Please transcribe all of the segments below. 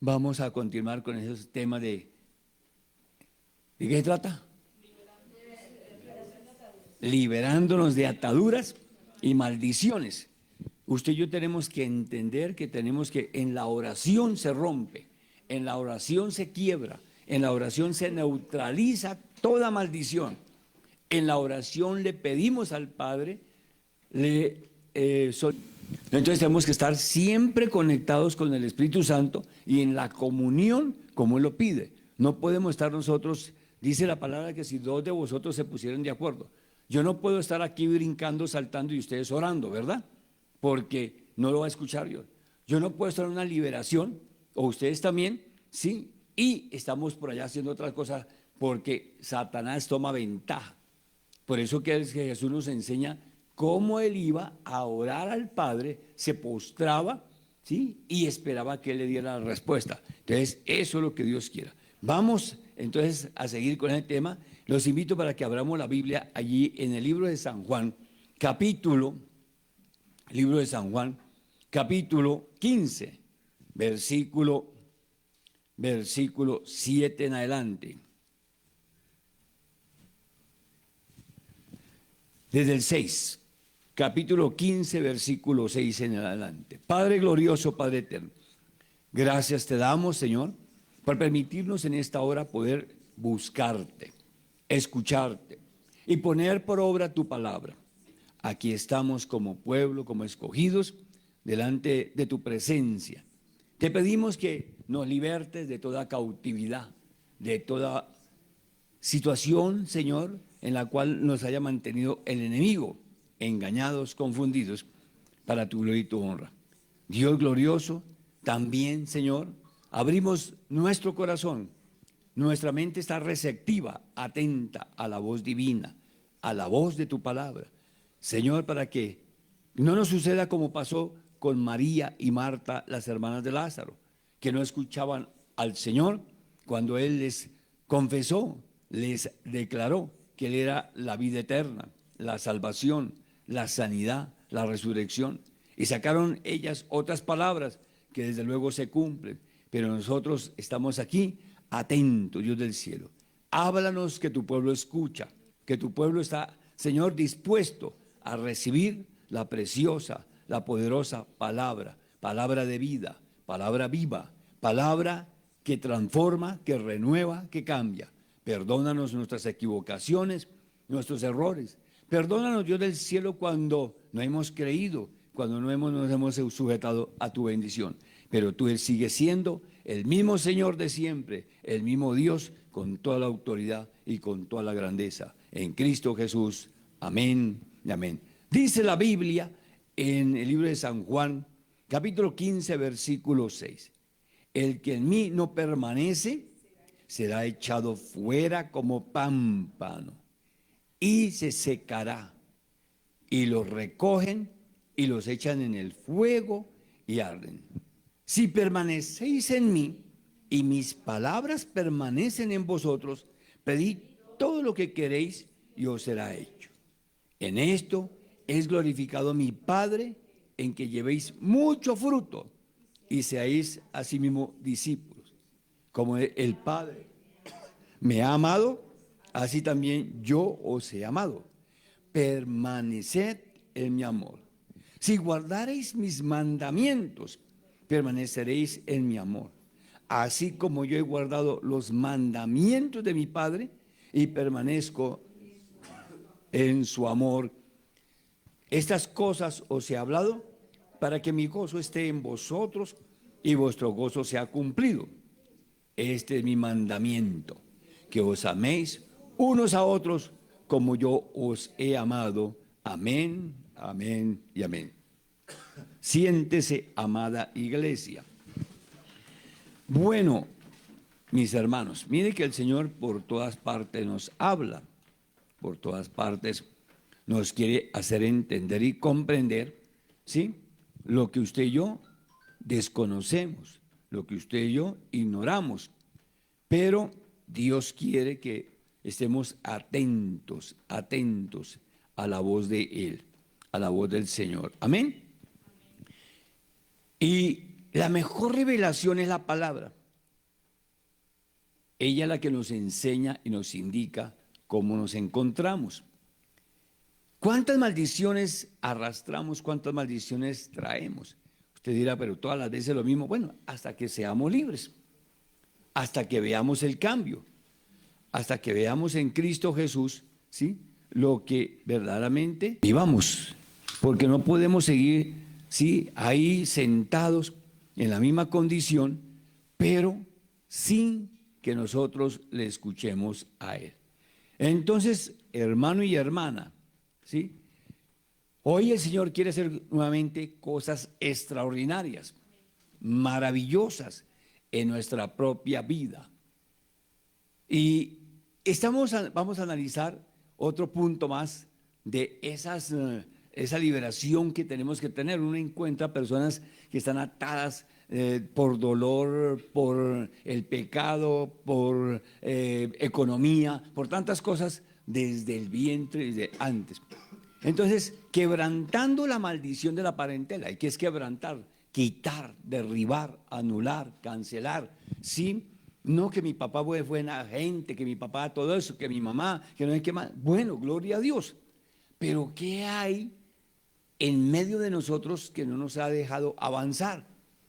Vamos a continuar con esos temas ¿de qué se trata? Liberándonos de ataduras y maldiciones. Usted y yo tenemos que entender que tenemos que en la oración se rompe, en la oración se quiebra, en la oración se neutraliza toda maldición. En la oración le pedimos al Padre, entonces tenemos que estar siempre conectados con el Espíritu Santo y en la comunión como Él lo pide. No podemos estar nosotros, dice la palabra que si dos de vosotros se pusieran de acuerdo. Yo no puedo estar aquí brincando, saltando y ustedes orando, ¿verdad? Porque no lo va a escuchar yo. Yo no puedo estar en una liberación, o ustedes también, ¿sí? Y estamos por allá haciendo otras cosas porque Satanás toma ventaja. Por eso que Jesús nos enseña cómo él iba a orar al Padre, se postraba, ¿sí? Y esperaba que él le diera la respuesta. Entonces, eso es lo que Dios quiera. Vamos entonces a seguir con el tema. Los invito para que abramos la Biblia allí en el libro de San Juan, libro de San Juan, capítulo 15, versículo 7 en adelante. Desde el 6, capítulo 15, versículo 6 en adelante. Padre glorioso, Padre eterno, gracias te damos, Señor, por permitirnos en esta hora poder buscarte, escucharte y poner por obra tu palabra. Aquí estamos como pueblo, como escogidos, delante de tu presencia. Te pedimos que nos libertes de toda cautividad, de toda situación, Señor, en la cual nos haya mantenido el enemigo, engañados, confundidos, para tu gloria y tu honra. Dios glorioso, también, Señor, abrimos nuestro corazón, nuestra mente está receptiva, atenta a la voz divina, a la voz de tu palabra. Señor, para que no nos suceda como pasó con María y Marta, las hermanas de Lázaro, que no escuchaban al Señor cuando Él les confesó, les declaró que Él era la vida eterna, la salvación, la sanidad, la resurrección. Y sacaron ellas otras palabras que desde luego se cumplen. Pero nosotros estamos aquí atentos, Dios del cielo. Háblanos que tu pueblo escucha, que tu pueblo está, Señor, dispuesto a recibir la preciosa, la poderosa palabra, palabra de vida, palabra viva, palabra que transforma, que renueva, que cambia. Perdónanos nuestras equivocaciones, nuestros errores. Perdónanos, Dios del cielo, cuando no hemos creído, cuando nos hemos sujetado a tu bendición. Pero tú sigues siendo el mismo Señor de siempre, el mismo Dios con toda la autoridad y con toda la grandeza. En Cristo Jesús. Amén y amén. Dice la Biblia en el libro de San Juan, capítulo 15, versículo 6. El que en mí no permanece será echado fuera como pámpano y se secará. Y los recogen y los echan en el fuego y arden. Si permanecéis en mí y mis palabras permanecen en vosotros, pedid todo lo que queréis y os será hecho. En esto es glorificado mi Padre, en que llevéis mucho fruto y seáis asimismo discípulos. Como el Padre me ha amado, así también yo os he amado. Permaneced en mi amor. Si guardareis mis mandamientos, permaneceréis en mi amor. Así como yo he guardado los mandamientos de mi Padre y permanezco en su amor. Estas cosas os he hablado para que mi gozo esté en vosotros y vuestro gozo sea cumplido. Este es mi mandamiento, que os améis unos a otros como yo os he amado. Amén, amén y amén. Siéntese, amada iglesia. Bueno, mis hermanos, mire que el Señor por todas partes nos habla, por todas partes nos quiere hacer entender y comprender, ¿sí? Lo que usted y yo desconocemos, lo que usted y yo ignoramos, pero Dios quiere que estemos atentos, atentos a la voz de Él, a la voz del Señor. Amén. Y La mejor revelación es la palabra. Ella es la que nos enseña y nos indica cómo nos encontramos. ¿Cuántas maldiciones arrastramos? ¿Cuántas maldiciones traemos? Usted dirá, pero todas las veces lo mismo. Bueno, hasta que seamos libres, hasta que veamos el cambio, hasta que veamos en Cristo Jesús, ¿sí?, lo que verdaderamente vivamos. Porque no podemos seguir, ¿sí?, ahí sentados en la misma condición, pero sin que nosotros le escuchemos a Él. Entonces, hermano y hermana, ¿sí?, hoy el Señor quiere hacer nuevamente cosas extraordinarias, maravillosas en nuestra propia vida. Y vamos a analizar otro punto más de esa liberación que tenemos que tener. Uno encuentra personas que están atadas por dolor, por el pecado, por economía, por tantas cosas desde el vientre, desde antes. Entonces, quebrantando la maldición de la parentela. ¿Y qué es quebrantar? Quitar, derribar, anular, cancelar. ¿Sí? No que mi papá fue buena gente, que mi papá todo eso, que mi mamá, que no hay que más. Bueno, gloria a Dios. Pero ¿qué hay en medio de nosotros que no nos ha dejado avanzar,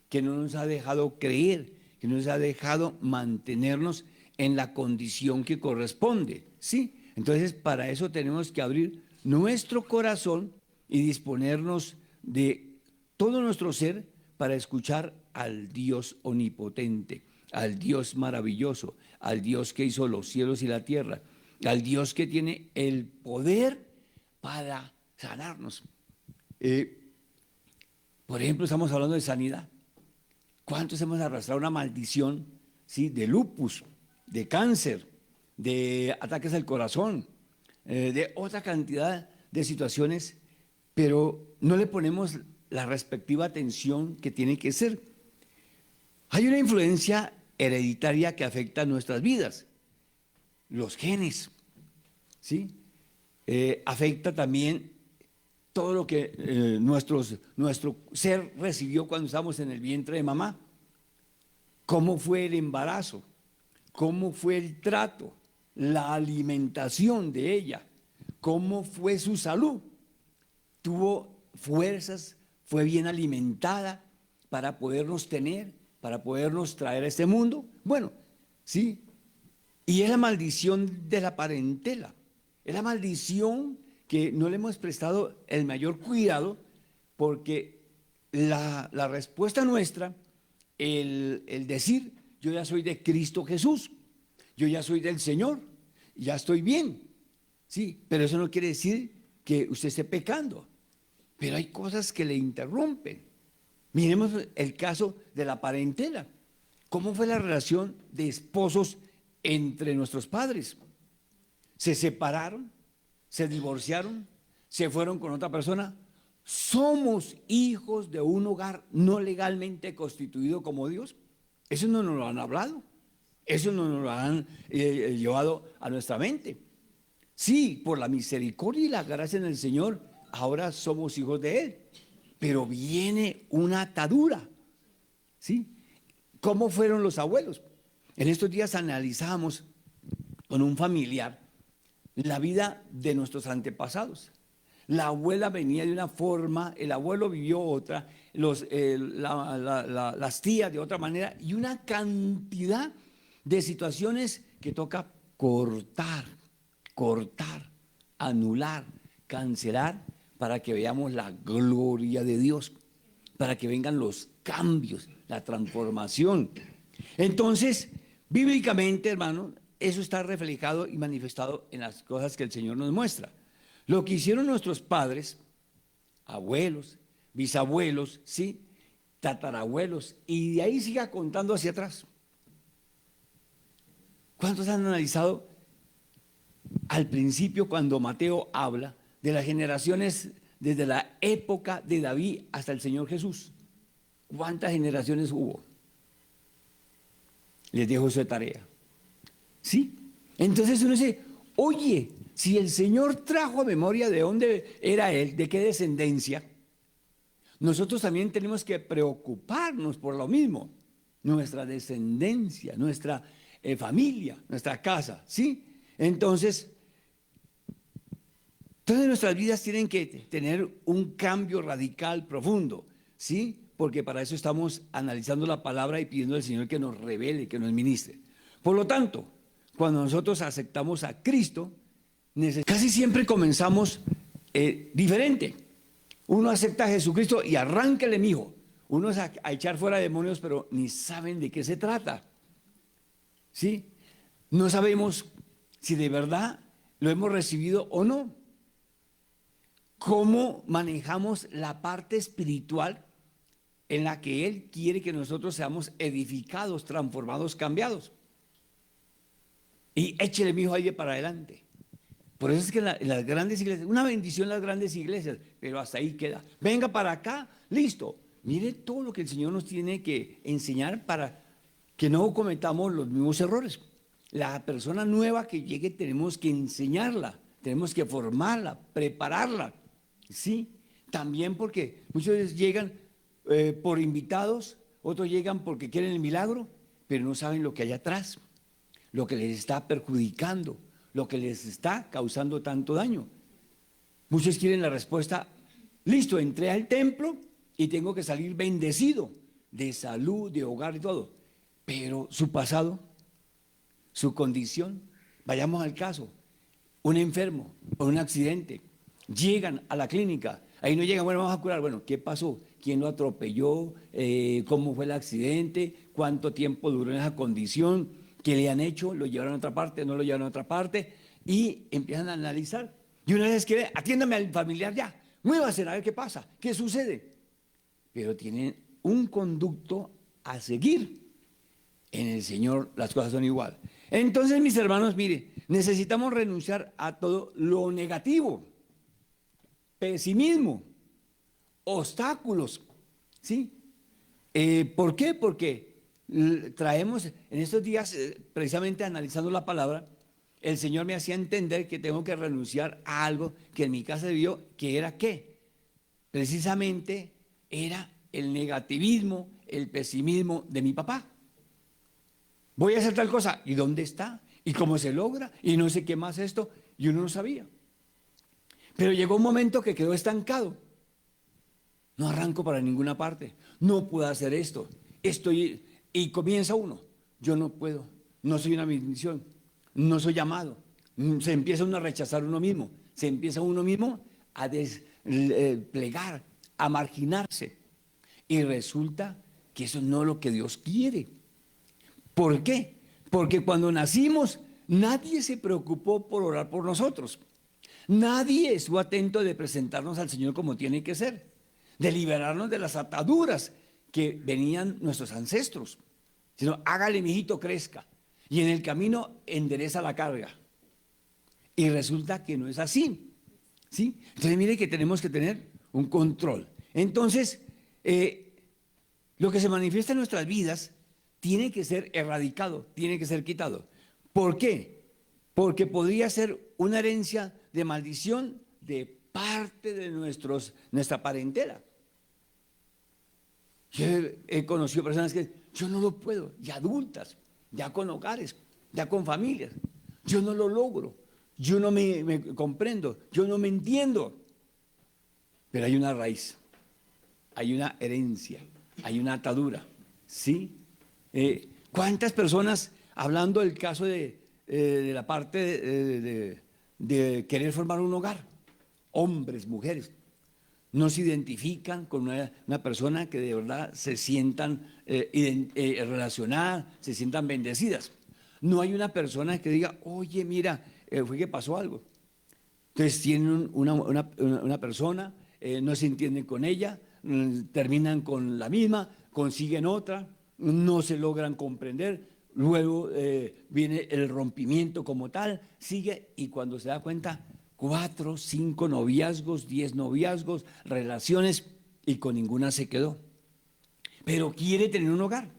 que no nos ha dejado creer, que no nos ha dejado mantenernos en la condición que corresponde? ¿Sí? Entonces, para eso tenemos que abrir nuestro corazón y disponernos de todo nuestro ser para escuchar al Dios omnipotente, al Dios maravilloso, al Dios que hizo los cielos y la tierra, al Dios que tiene el poder para sanarnos. Por ejemplo, estamos hablando de sanidad. ¿Cuántos hemos arrastrado una maldición, ¿sí?, de lupus, de cáncer, de ataques al corazón, de otra cantidad de situaciones, pero no le ponemos la respectiva atención que tiene que ser? Hay una influencia hereditaria que afecta nuestras vidas, los genes, ¿sí? Afecta también todo lo que nuestro ser recibió cuando estábamos en el vientre de mamá. ¿Cómo fue el embarazo? ¿Cómo fue el trato? La alimentación de ella. ¿Cómo fue su salud? ¿Tuvo fuerzas? ¿Fue bien alimentada para podernos tener, para podernos traer a este mundo? Bueno, sí. Y es la maldición de la parentela. Es la maldición que no le hemos prestado el mayor cuidado, porque la respuesta nuestra, el decir, yo ya soy de Cristo Jesús, yo ya soy del Señor, ya estoy bien, sí, pero eso no quiere decir que usted esté pecando, pero hay cosas que le interrumpen. Miremos el caso de la parentela. ¿Cómo fue la relación de esposos entre nuestros padres? ¿Se separaron? ¿Se divorciaron? ¿Se fueron con otra persona? ¿Somos hijos de un hogar no legalmente constituido como Dios? Eso no nos lo han hablado. Eso no nos lo han llevado a nuestra mente. Sí, por la misericordia y la gracia del Señor, ahora somos hijos de Él. Pero viene una atadura. ¿Sí? ¿Cómo fueron los abuelos? En estos días analizamos con un familiar la vida de nuestros antepasados. La abuela venía de una forma, el abuelo vivió otra, las tías de otra manera, y una cantidad de situaciones que toca cortar, anular, cancelar, para que veamos la gloria de Dios, para que vengan los cambios, la transformación. Entonces, bíblicamente, hermano, eso está reflejado y manifestado en las cosas que el Señor nos muestra. Lo que hicieron nuestros padres, abuelos, bisabuelos, ¿sí?, tatarabuelos, y de ahí siga contando hacia atrás. ¿Cuántos han analizado al principio cuando Mateo habla de las generaciones desde la época de David hasta el Señor Jesús? ¿Cuántas generaciones hubo? Les dejo esa tarea. ¿Sí? Entonces uno dice, oye, si el Señor trajo a memoria de dónde era Él, de qué descendencia, nosotros también tenemos que preocuparnos por lo mismo, nuestra descendencia, nuestra familia, nuestra casa, ¿sí? Entonces, todas nuestras vidas tienen que tener un cambio radical, profundo, ¿sí? Porque para eso estamos analizando la palabra y pidiendo al Señor que nos revele, que nos ministre. Por lo tanto, cuando nosotros aceptamos a Cristo, casi siempre comenzamos diferente. Uno acepta a Jesucristo y arráncale, mijo. Uno es a echar fuera demonios, pero ni saben de qué se trata. ¿Sí? No sabemos si de verdad lo hemos recibido o no. ¿Cómo manejamos la parte espiritual en la que Él quiere que nosotros seamos edificados, transformados, cambiados? Y échele, mijo, ahí para adelante. Por eso es que en las grandes iglesias, una bendición las grandes iglesias, pero hasta ahí queda. Venga para acá, listo. Mire todo lo que el Señor nos tiene que enseñar para que no cometamos los mismos errores. La persona nueva que llegue tenemos que enseñarla, tenemos que formarla, prepararla. Sí, también porque muchos veces llegan por invitados, otros llegan porque quieren el milagro, pero no saben lo que hay atrás, lo que les está perjudicando, lo que les está causando tanto daño. Muchos quieren la respuesta, listo, entré al templo y tengo que salir bendecido de salud, de hogar y todo, pero su pasado, su condición, vayamos al caso, un enfermo o un accidente, llegan a la clínica, ahí no llegan, bueno, vamos a curar, bueno, ¿qué pasó? ¿Quién lo atropelló? ¿Cómo fue el accidente? ¿Cuánto tiempo duró en esa condición? ¿Qué le han hecho? ¿Lo llevaron a otra parte? ¿No lo llevaron a otra parte? Y empiezan a analizar. Y una vez que atiéndame al familiar ya, muévase a ver qué pasa, qué sucede. Pero tienen un conducto a seguir. En el Señor las cosas son igual. Entonces, mis hermanos, mire, necesitamos renunciar a todo lo negativo, pesimismo, obstáculos, ¿sí? ¿Por qué? Porque traemos en estos días, precisamente analizando la palabra, el Señor me hacía entender que tengo que renunciar a algo que en mi casa vio, que era ¿qué? Precisamente era el negativismo, el pesimismo de mi papá. Voy a hacer tal cosa, ¿y dónde está? ¿Y cómo se logra? Y no sé qué más esto, y uno no sabía. Pero llegó un momento que quedó estancado. No arranco para ninguna parte, no puedo hacer esto, y comienza uno, yo no puedo, no soy una bendición, no soy llamado, se empieza uno a rechazar uno mismo, se empieza uno mismo a desplegar, a marginarse, y resulta que eso no es lo que Dios quiere. ¿Por qué? Porque cuando nacimos nadie se preocupó por orar por nosotros, nadie estuvo atento de presentarnos al Señor como tiene que ser, de liberarnos de las ataduras que venían nuestros ancestros, sino hágale, mijito, crezca, y en el camino endereza la carga. Y resulta que no es así, ¿sí? Entonces mire que tenemos que tener un control. Entonces, lo que se manifiesta en nuestras vidas tiene que ser erradicado, tiene que ser quitado. ¿Por qué? Porque podría ser una herencia de maldición de parte de nuestra parentela. Yo he conocido personas que yo no lo puedo, ya adultas, ya con hogares, ya con familias. Yo no lo logro, yo no me comprendo, yo no me entiendo. Pero hay una raíz, hay una herencia, hay una atadura, ¿sí? ¿Cuántas personas, hablando del caso de la parte de querer formar un hogar, hombres, mujeres, no se identifican con una persona que de verdad se sientan relacionadas, se sientan bendecidas? No hay una persona que diga, oye, mira, fue que pasó algo. Entonces tienen una persona, no se entienden con ella, terminan con la misma, consiguen otra, no se logran comprender, luego viene el rompimiento como tal, sigue, y cuando se da cuenta, 4, 5 noviazgos, 10 noviazgos, relaciones, y con ninguna se quedó. Pero quiere tener un hogar.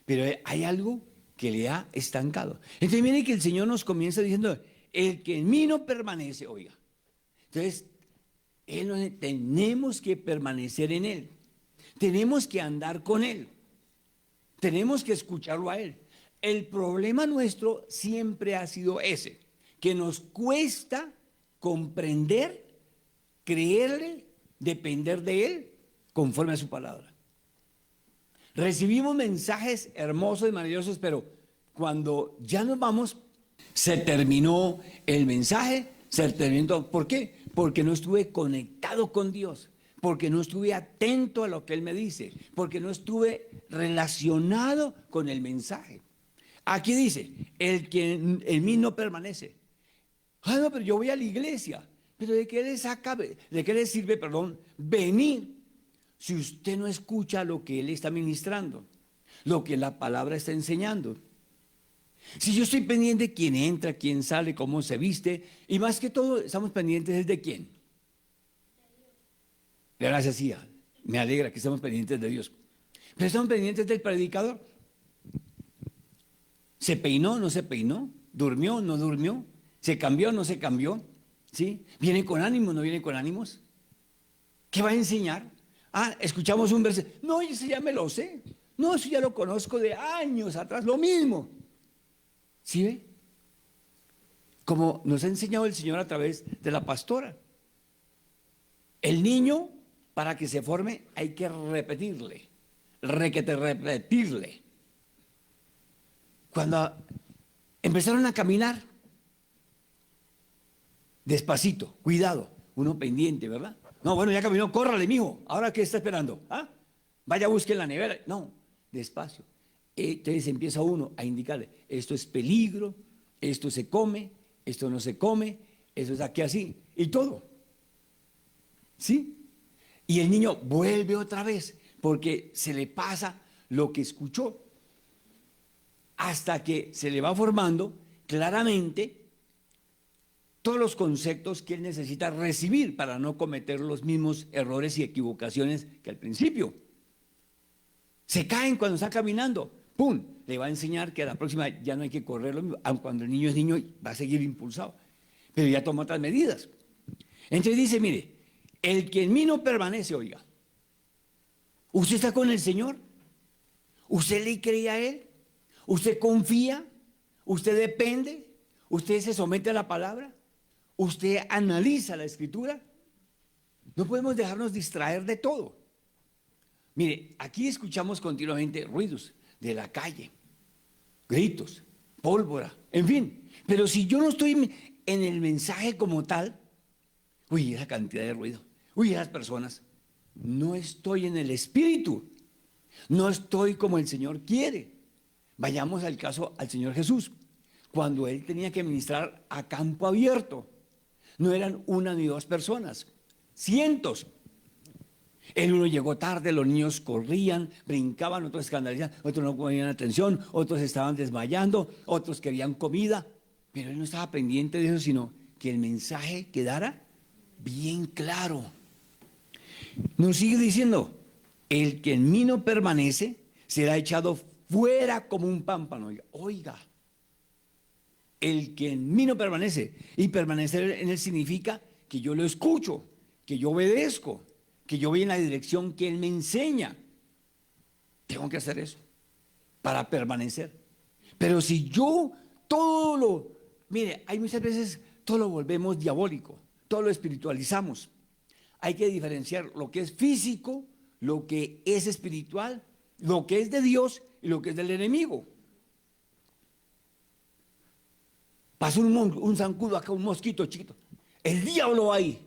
Pero hay algo que le ha estancado. Entonces miren que el Señor nos comienza diciendo, el que en mí no permanece, oiga. Entonces, Tenemos que permanecer en Él. Tenemos que andar con Él. Tenemos que escucharlo a Él. El problema nuestro siempre ha sido ese, que nos cuesta comprender, creerle, depender de Él conforme a su palabra. Recibimos mensajes hermosos y maravillosos, pero cuando ya nos vamos, se terminó el mensaje, se terminó. ¿Por qué? Porque no estuve conectado con Dios, porque no estuve atento a lo que Él me dice, porque no estuve relacionado con el mensaje. Aquí dice, el que en mí no permanece. Ah, no, pero yo voy a la iglesia. Pero ¿de qué le sirve, venir si usted no escucha lo que Él está ministrando, lo que la palabra está enseñando? Si yo estoy pendiente de quién entra, quién sale, cómo se viste, y más que todo estamos pendientes de quién. Gracias, sí, me alegra que estemos pendientes de Dios. Pero estamos pendientes del predicador. ¿Se peinó? ¿No se peinó? ¿Durmió? ¿No durmió? ¿Se cambió? ¿No se cambió? ¿Sí? ¿Viene con ánimos? ¿No viene con ánimos? ¿Qué va a enseñar? Ah, escuchamos un verso. No, ese ya me lo sé. No, eso ya lo conozco de años atrás. Lo mismo. ¿Sí ve? Como nos ha enseñado el Señor a través de la pastora. El niño, para que se forme, hay que repetirle. Repetirle. Cuando empezaron a caminar, despacito, cuidado, uno pendiente, ¿verdad? No, bueno, ya caminó, córrale, mijo. ¿Ahora qué está esperando? ¿Ah? Vaya, busque en la nevera. No, despacio. Entonces empieza uno a indicarle, esto es peligro, esto se come, esto no se come, eso es aquí así, y todo. ¿Sí? Y el niño vuelve otra vez, porque se le pasa lo que escuchó, hasta que se le va formando claramente todos los conceptos que él necesita recibir para no cometer los mismos errores y equivocaciones que al principio. Se caen cuando está caminando, ¡pum! Le va a enseñar que a la próxima ya no hay que correr lo mismo, aun cuando el niño es niño va a seguir impulsado, pero ya toma otras medidas. Entonces dice, mire, el que en mí no permanece, oiga, ¿usted está con el Señor? ¿Usted le cree a Él? ¿Usted confía? ¿Usted depende? ¿Usted se somete a la palabra? ¿Usted analiza la Escritura? No podemos dejarnos distraer de todo. Mire, aquí escuchamos continuamente ruidos de la calle, gritos, pólvora, en fin. Pero si yo no estoy en el mensaje como tal, uy, esa cantidad de ruido, uy, esas personas, no estoy en el espíritu, no estoy como el Señor quiere. Vayamos al caso al Señor Jesús, cuando Él tenía que ministrar a campo abierto, no eran una ni dos personas, cientos. El uno llegó tarde, los niños corrían, brincaban, otros escandalizaban, otros no ponían atención, otros estaban desmayando, otros querían comida, pero Él no estaba pendiente de eso, sino que el mensaje quedara bien claro. Nos sigue diciendo, el que en mí no permanece será echado fuera como un pámpano. Oiga, el que en mí no permanece, y permanecer en Él significa que yo lo escucho, que yo obedezco, que yo voy en la dirección que Él me enseña. Tengo que hacer eso para permanecer. Pero si yo mire, hay muchas veces todo lo volvemos diabólico, todo lo espiritualizamos. Hay que diferenciar lo que es físico, lo que es espiritual, lo que es de Dios y lo que es del enemigo. Pasó un zancudo acá, un mosquito chiquito. El diablo ahí.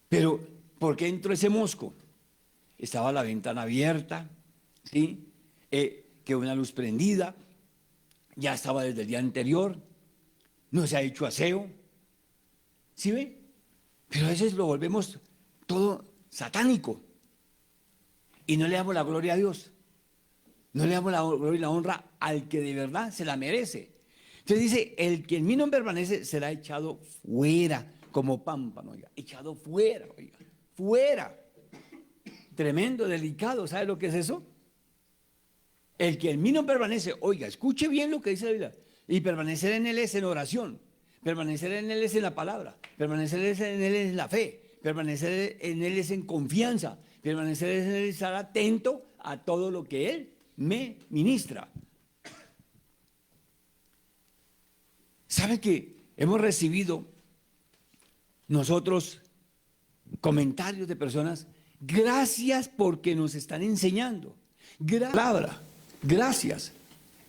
Pero, ¿por qué entró ese mosco? Estaba la ventana abierta, ¿sí? Quedó una luz prendida, ya estaba desde el día anterior, no se ha hecho aseo, ¿sí ve? Pero a veces lo volvemos todo satánico y no le damos la gloria a Dios, no le damos la gloria y la honra al que de verdad se la merece. Entonces dice, el que en mí no permanece será echado fuera como pámpano, oiga, echado fuera, oiga, fuera. Tremendo, delicado, ¿sabe lo que es eso? El que en mí no permanece, oiga, escuche bien lo que dice la Biblia, y permanecer en Él es en oración. Permanecer en Él es en la palabra. Permanecer en Él es en la fe. Permanecer en Él es en confianza. Permanecer en Él es estar atento a todo lo que Él me ministra. ¿Sabe que hemos recibido nosotros comentarios de personas? Gracias porque nos están enseñando. Palabra, gracias.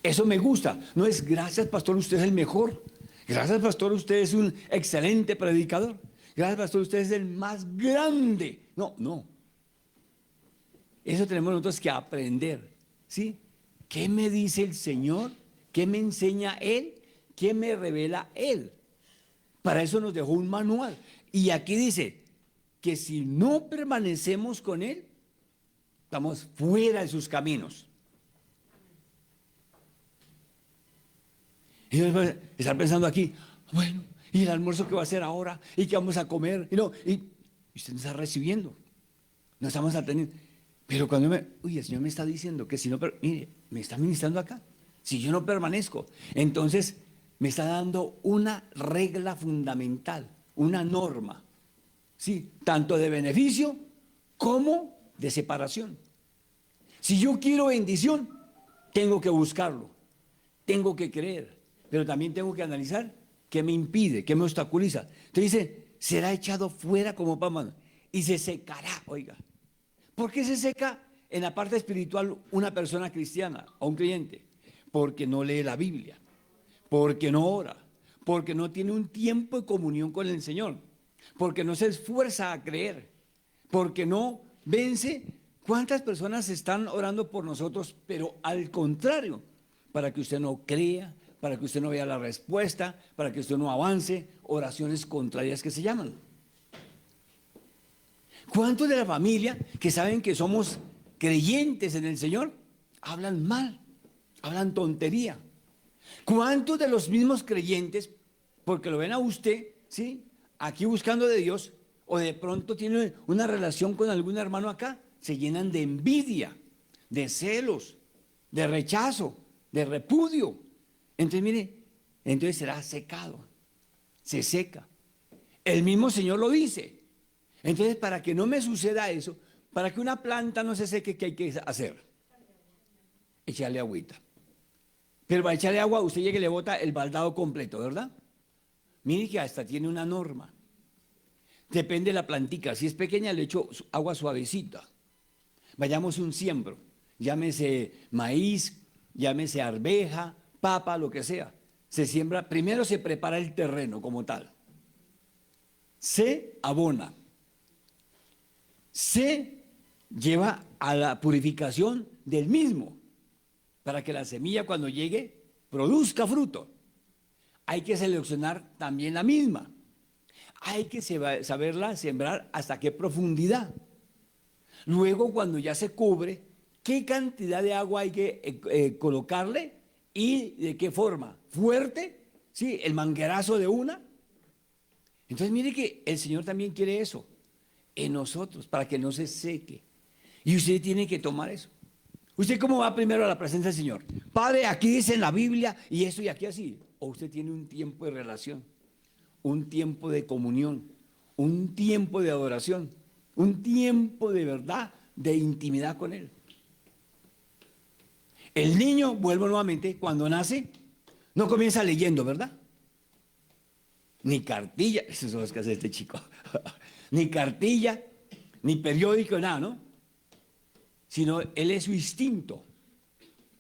Eso me gusta. No es gracias, pastor, usted es el mejor. Gracias, pastor, usted es un excelente predicador. Gracias, pastor, usted es el más grande. No, no. Eso tenemos nosotros que aprender, ¿sí? ¿Qué me dice el Señor? ¿Qué me enseña Él? ¿Qué me revela Él? Para eso nos dejó un manual. Y aquí dice que si no permanecemos con Él, estamos fuera de sus caminos. Y estar pensando aquí, bueno, ¿y el almuerzo qué va a hacer ahora? ¿Y qué vamos a comer? Y usted no está recibiendo, no estamos atendiendo. Pero cuando el Señor me está diciendo que si no, mire, me está ministrando acá. Si yo no permanezco, entonces me está dando una regla fundamental, una norma, ¿sí? Tanto de beneficio como de separación. Si yo quiero bendición, tengo que buscarlo, tengo que creer, pero también tengo que analizar qué me impide, qué me obstaculiza. Entonces dice, será echado fuera como pámpano y se secará, oiga. ¿Por qué se seca en la parte espiritual una persona cristiana o un creyente? Porque no lee la Biblia, porque no ora, porque no tiene un tiempo de comunión con el Señor, porque no se esfuerza a creer, porque no vence. ¿Cuántas personas están orando por nosotros, pero al contrario, para que usted no crea, para que usted no vea la respuesta, para que usted no avance, oraciones contrarias que se llaman? ¿Cuántos de la familia que saben que somos creyentes en el Señor hablan mal, hablan tontería? ¿Cuántos de los mismos creyentes, porque lo ven a usted, ¿sí?, aquí buscando de Dios, o de pronto tienen una relación con algún hermano acá, se llenan de envidia, de celos, de rechazo, de repudio? Entonces, mire, entonces será secado, se seca. El mismo Señor lo dice. Entonces, para que no me suceda eso, para que una planta no se seque, ¿qué hay que hacer? Echarle agüita. Pero para echarle agua, usted llega y le bota el baldado completo, ¿verdad? Mire que hasta tiene una norma. Depende de la plantica. Si es pequeña, le echo agua suavecita. Vayamos un siembro, llámese maíz, llámese arveja, papa, lo que sea. Se siembra, primero se prepara el terreno como tal. Se abona. Se lleva a la purificación del mismo, para que la semilla cuando llegue produzca fruto. Hay que seleccionar también la misma. Hay que saberla sembrar hasta qué profundidad. Luego, cuando ya se cubre, qué cantidad de agua hay que colocarle y de qué forma. Fuerte, sí, el manguerazo de una. Entonces mire que el Señor también quiere eso en nosotros, para que no se seque. Y usted tiene que tomar eso. ¿Usted cómo va primero a la presencia del Señor? Padre, aquí dice en la Biblia y esto y aquí así. O usted tiene un tiempo de relación, un tiempo de comunión, un tiempo de adoración, un tiempo de verdad, de intimidad con Él. El niño, vuelvo nuevamente, cuando nace, no comienza leyendo, ¿verdad? Ni cartilla, esos son los que hace este chico, ni cartilla, ni periódico, nada, ¿no? Sino él es su instinto.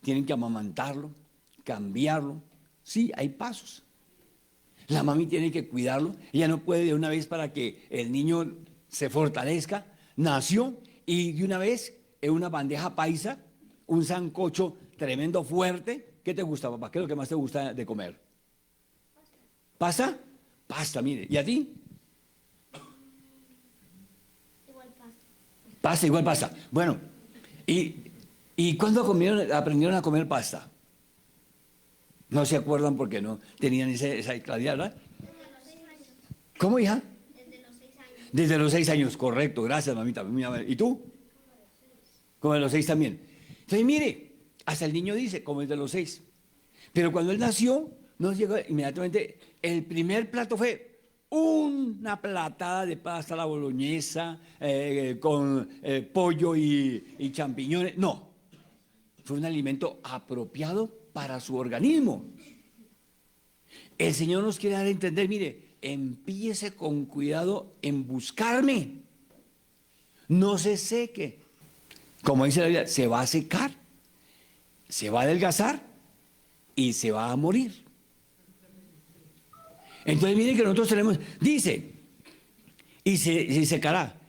Tienen que amamantarlo, cambiarlo. Sí, hay pasos. La mami tiene que cuidarlo. Ella no puede de una vez para que el niño se fortalezca. Nació y de una vez en una bandeja paisa, un sancocho tremendo fuerte. ¿Qué te gusta, papá? ¿Qué es lo que más te gusta de comer? ¿Pasta? Pasta, mire. ¿Y a ti? Igual pasta. Pasta, igual pasta. Bueno, ¿y cuándo aprendieron a comer pasta? No se acuerdan porque no tenían esa claridad, ¿verdad? Desde los 6 años. ¿Cómo, hija? Desde los 6 años. Desde los 6 años, correcto. Gracias, mamita. ¿Y tú? Como de los 6 también. Entonces, mire, hasta el niño dice, como desde los 6. Pero cuando él nació, no llegó inmediatamente, el primer plato fue una platada de pasta a la boloñesa con pollo y champiñones. No, fue un alimento apropiado para su organismo. El Señor nos quiere dar a entender, mire, empiece con cuidado en buscarme. No se seque. Como dice la Biblia, se va a secar, se va a adelgazar y se va a morir. Entonces miren que nosotros tenemos, dice, y se secará,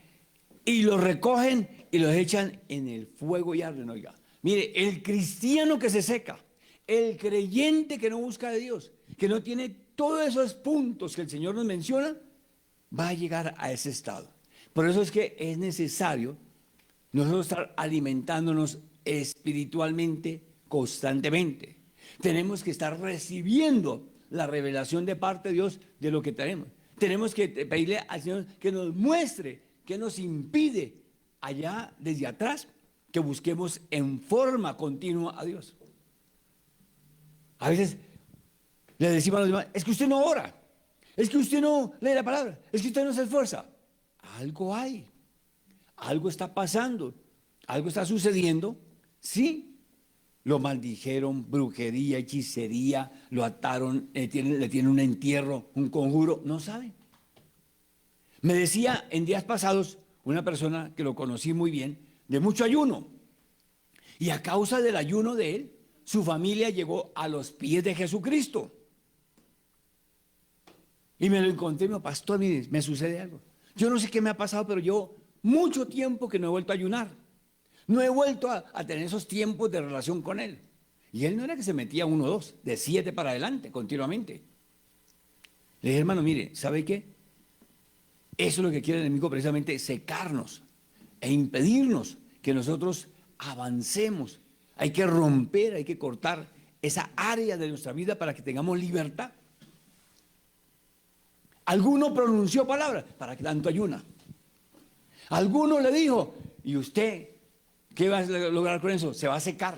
y lo recogen y los echan en el fuego y arden, oiga. Mire, el cristiano que se seca, el creyente que no busca de Dios, que no tiene todos esos puntos que el Señor nos menciona, va a llegar a ese estado. Por eso es que es necesario nosotros estar alimentándonos espiritualmente constantemente. Tenemos que estar recibiendo la revelación de parte de Dios de lo que tenemos. Tenemos que pedirle al Señor que nos muestre qué nos impide allá desde atrás que busquemos en forma continua a Dios. A veces le decimos a los demás, es que usted no ora, es que usted no lee la palabra, es que usted no se esfuerza. Algo hay, algo está pasando, algo está sucediendo, sí. Lo maldijeron, brujería, hechicería, lo ataron, le tienen un entierro, un conjuro, no saben. Me decía en días pasados una persona que lo conocí muy bien, de mucho ayuno, y a causa del ayuno de él, su familia llegó a los pies de Jesucristo. Y me lo encontré y me dijo, pastor, mire, me sucede algo. Yo no sé qué me ha pasado, pero yo mucho tiempo que no he vuelto a ayunar. No he vuelto a tener esos tiempos de relación con él. Y él no era que se metía 1 o 2, de 7 para adelante, continuamente. Le dije, hermano, mire, ¿sabe qué? Eso es lo que quiere el enemigo, precisamente, secarnos e impedirnos que nosotros avancemos. Hay que romper, hay que cortar esa área de nuestra vida para que tengamos libertad. Alguno pronunció palabras, ¿para qué tanto ayuna? Alguno le dijo, ¿y usted qué va a lograr con eso? Se va a secar,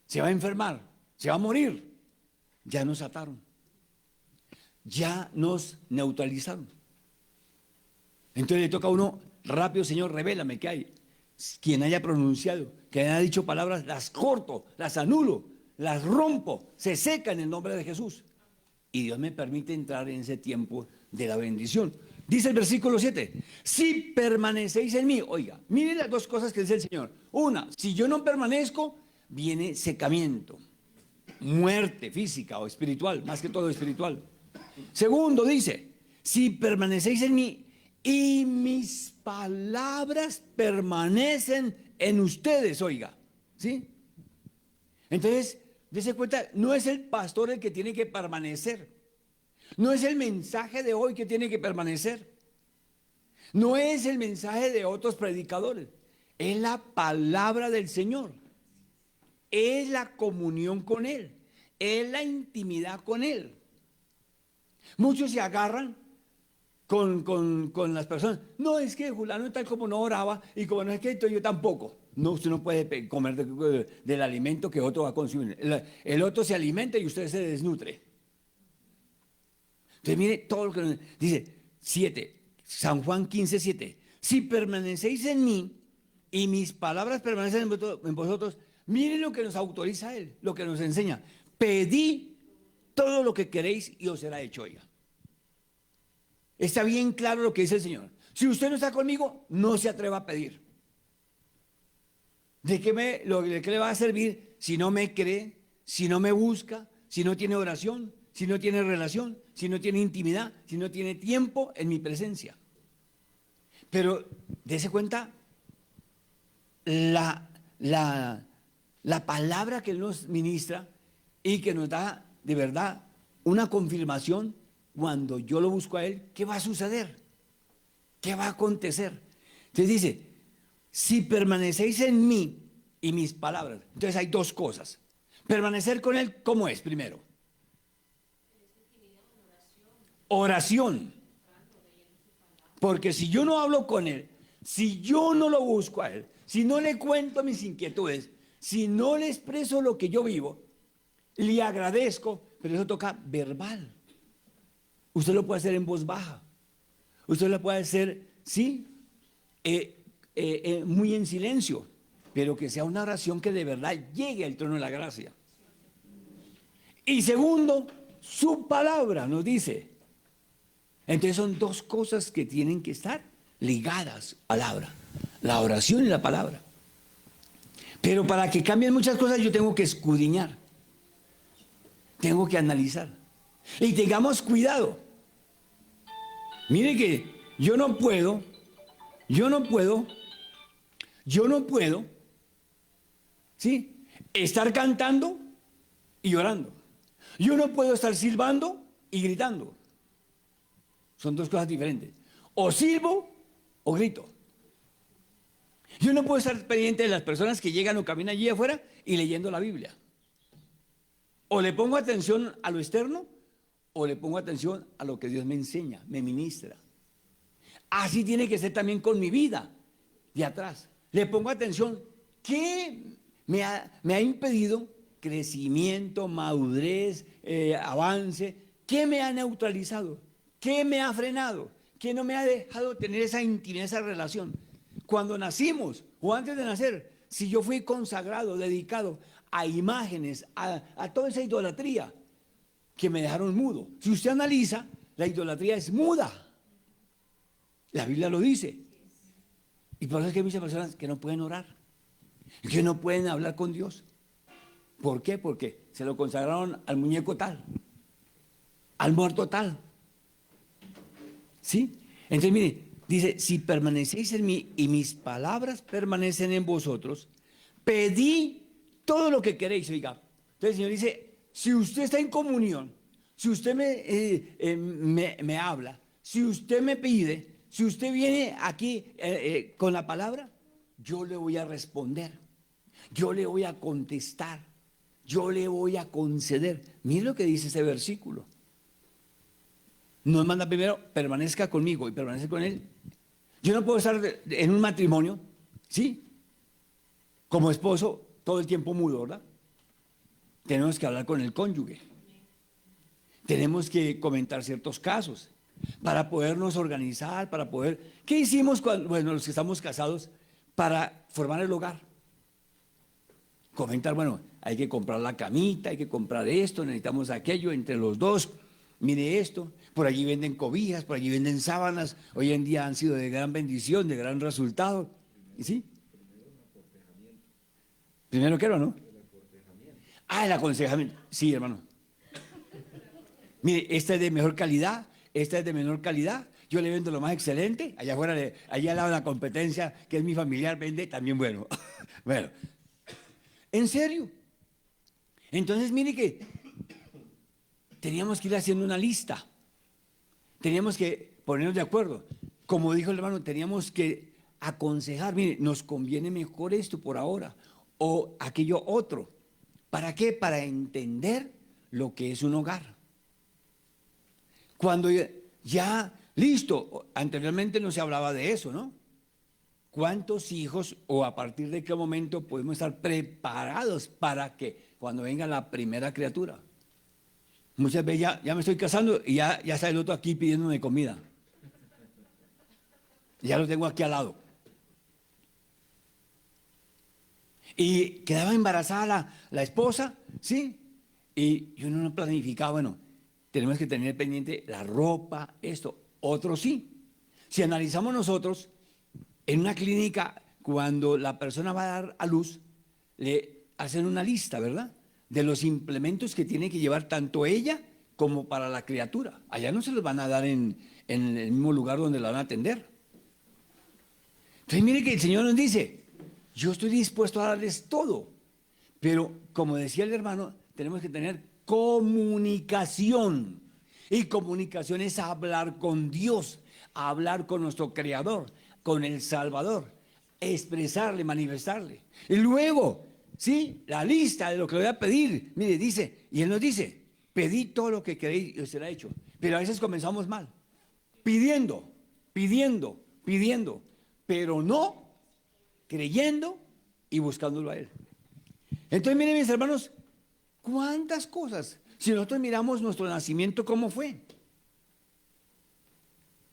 se va a enfermar, se va a morir. Ya nos ataron, ya nos neutralizaron. Entonces le toca a uno, rápido, Señor, revélame qué hay. Quien haya pronunciado, que haya dicho palabras, las corto, las anulo, las rompo, se seca en el nombre de Jesús. Y Dios me permite entrar en ese tiempo de la bendición. Dice el versículo 7, si permanecéis en mí, oiga, miren las 2 cosas que dice el Señor. Una, si yo no permanezco, viene secamiento, muerte física o espiritual, más que todo espiritual. Segundo, dice, si permanecéis en mí y mis palabras permanecen en ustedes, oiga, ¿sí? Entonces, dése cuenta, no es el pastor el que tiene que permanecer. No es el mensaje de hoy que tiene que permanecer. No es el mensaje de otros predicadores. Es la palabra del Señor. Es la comunión con Él. Es la intimidad con Él. Muchos se agarran con las personas. No, es que fulano tal como no oraba y como no es que yo tampoco. No, usted no puede comer del alimento que otro va a consumir. El otro se alimenta y usted se desnutre. Entonces mire todo lo que dice 7, San Juan 15:7. Si permanecéis en mí y mis palabras permanecen en vosotros, miren lo que nos autoriza Él, lo que nos enseña. Pedid todo lo que queréis y os será hecho, oiga. Está bien claro lo que dice el Señor. Si usted no está conmigo, no se atreva a pedir. ¿De qué le va a servir si no me cree, si no me busca, si no tiene oración, si no tiene relación, si no tiene intimidad, si no tiene tiempo en mi presencia? Pero dése cuenta la palabra que Él nos ministra y que nos da de verdad una confirmación. Cuando yo lo busco a Él, ¿qué va a suceder? ¿Qué va a acontecer? Entonces dice, si permanecéis en mí y mis palabras. Entonces hay 2 cosas. Permanecer con Él, ¿cómo es? Primero, oración. Porque si yo no hablo con Él, si yo no lo busco a Él, si no le cuento mis inquietudes, si no le expreso lo que yo vivo, le agradezco, pero eso toca verbal. Usted lo puede hacer en voz baja. Usted lo puede hacer, sí, muy en silencio, pero que sea una oración que de verdad llegue al trono de la gracia. Y segundo, su palabra nos dice. Entonces son dos cosas que tienen que estar ligadas a la oración y la palabra. Pero para que cambien muchas cosas yo tengo que escudriñar, tengo que analizar. Y tengamos cuidado. Mire que yo no puedo, ¿sí? Estar cantando y llorando. Yo no puedo estar silbando y gritando. Son dos cosas diferentes. O silbo o grito. Yo no puedo estar pendiente de las personas que llegan o caminan allí afuera y leyendo la Biblia. O le pongo atención a lo externo o le pongo atención a lo que Dios me enseña, me ministra. Así tiene que ser también con mi vida de atrás. Le pongo atención. ¿Qué me ha impedido crecimiento, madurez, avance? ¿Qué me ha neutralizado? ¿Qué me ha frenado? ¿Qué no me ha dejado tener esa intimidad, esa relación? Cuando nacimos o antes de nacer, si yo fui consagrado, dedicado a imágenes, a toda esa idolatría que me dejaron mudo. Si usted analiza, la idolatría es muda. La Biblia lo dice. Y por eso es que hay muchas personas que no pueden orar, que no pueden hablar con Dios. ¿Por qué? Porque se lo consagraron al muñeco tal, al muerto tal. ¿Sí? Entonces, mire, dice, si permanecéis en mí y mis palabras permanecen en vosotros, pedí todo lo que queréis. Oiga, entonces el Señor dice, si usted está en comunión, si usted me habla, si usted me pide, si usted viene aquí con la palabra, yo le voy a responder, yo le voy a contestar, yo le voy a conceder. Mire lo que dice ese versículo. Nos manda primero, permanezca conmigo y permanece con él. Yo no puedo estar en un matrimonio, ¿sí? Como esposo, todo el tiempo mudo, ¿verdad? Tenemos que hablar con el cónyuge. Tenemos que comentar ciertos casos para podernos organizar, para poder... ¿Qué hicimos cuando, bueno, los que estamos casados para formar el hogar? Comentar, bueno, hay que comprar la camita, hay que comprar esto, necesitamos aquello entre los dos. Mire esto, por allí venden cobijas, por allí venden sábanas, hoy en día han sido de gran bendición, de gran resultado. ¿Y sí? Primero quiero, ¿no? El aconsejamiento. Sí, hermano. Mire, esta es de mejor calidad, esta es de menor calidad. Yo le vendo lo más excelente. Allá afuera, allá al lado de la competencia, que es mi familiar, vende también bueno. Bueno, en serio. Entonces, mire que teníamos que ir haciendo una lista. Teníamos que ponernos de acuerdo. Como dijo el hermano, teníamos que aconsejar, mire, nos conviene mejor esto por ahora o aquello otro. ¿Para qué? Para entender lo que es un hogar. Cuando ya, listo, anteriormente no se hablaba de eso, ¿no? ¿Cuántos hijos o a partir de qué momento podemos estar preparados para que cuando venga la primera criatura? Muchas veces ya me estoy casando y ya está el otro aquí pidiéndome comida. Ya lo tengo aquí al lado. Y quedaba embarazada la esposa, ¿sí? Y yo no planificaba, bueno, tenemos que tener pendiente la ropa, esto, otro sí. Si analizamos nosotros, en una clínica, cuando la persona va a dar a luz, le hacen una lista, ¿verdad? De los implementos que tiene que llevar tanto ella como para la criatura. Allá no se los van a dar en el mismo lugar donde la van a atender. Entonces mire que el Señor nos dice, yo estoy dispuesto a darles todo, pero como decía el hermano, tenemos que tener comunicación. Y comunicación es hablar con Dios, hablar con nuestro Creador, con el Salvador, expresarle, manifestarle. Y luego, ¿sí? La lista de lo que le voy a pedir. Mire, dice, y Él nos dice, pedid todo lo que queréis y os será hecho. Pero a veces comenzamos mal, pidiendo, pero no creyendo y buscándolo a Él. Entonces, miren mis hermanos, ¿cuántas cosas? Si nosotros miramos nuestro nacimiento, ¿cómo fue?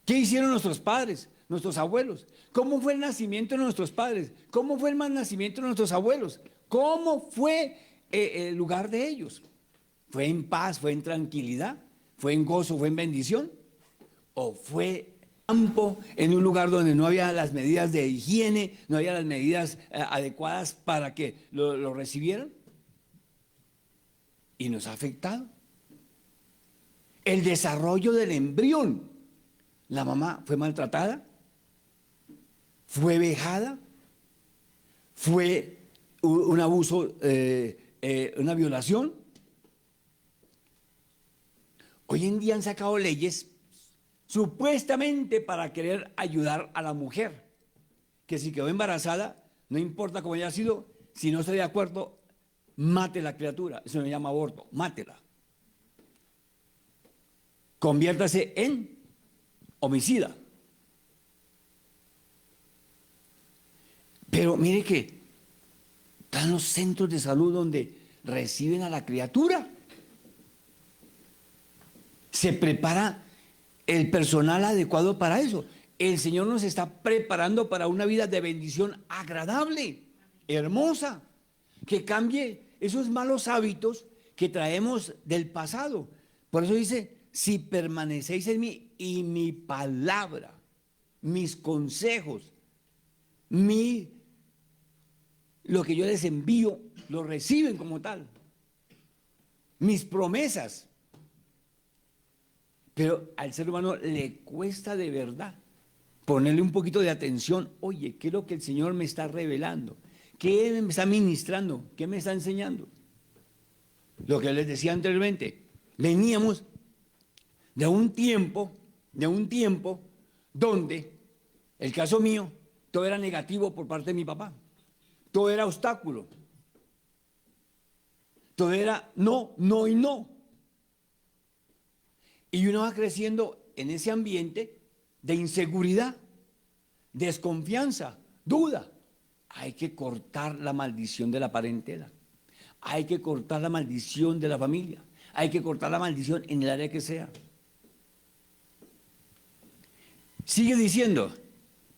¿Qué hicieron nuestros padres, nuestros abuelos? ¿Cómo fue el nacimiento de nuestros padres? ¿Cómo fue el nacimiento de nuestros abuelos? ¿Cómo fue el lugar de ellos? ¿Fue en paz, fue en tranquilidad, fue en gozo, fue en bendición? ¿O fue campo, en un lugar donde no había las medidas de higiene, no había las medidas adecuadas para que lo recibieran? Y nos ha afectado. El desarrollo del embrión. La mamá fue maltratada, fue vejada, fue un abuso, una violación. Hoy en día han sacado leyes supuestamente para querer ayudar a la mujer, que si quedó embarazada, no importa cómo haya sido, si no está de acuerdo, mate la criatura. Eso se llama aborto, mátela. Conviértase en homicida. Pero mire que están los centros de salud donde reciben a la criatura. Se prepara el personal adecuado para eso. El Señor nos está preparando para una vida de bendición agradable, hermosa, que cambie esos malos hábitos que traemos del pasado. Por eso dice, si permanecéis en mí y mi palabra, mis consejos, lo que yo les envío, lo reciben como tal. Mis promesas. Pero al ser humano le cuesta de verdad ponerle un poquito de atención. Oye, ¿qué es lo que el Señor me está revelando? ¿Qué me está ministrando? ¿Qué me está enseñando? Lo que les decía anteriormente, veníamos de un tiempo donde, el caso mío, todo era negativo por parte de mi papá. Todo era obstáculo. Todo era no, no y no. Y uno va creciendo en ese ambiente de inseguridad, desconfianza, duda. Hay que cortar la maldición de la parentela. Hay que cortar la maldición de la familia. Hay que cortar la maldición en el área que sea. Sigue diciendo,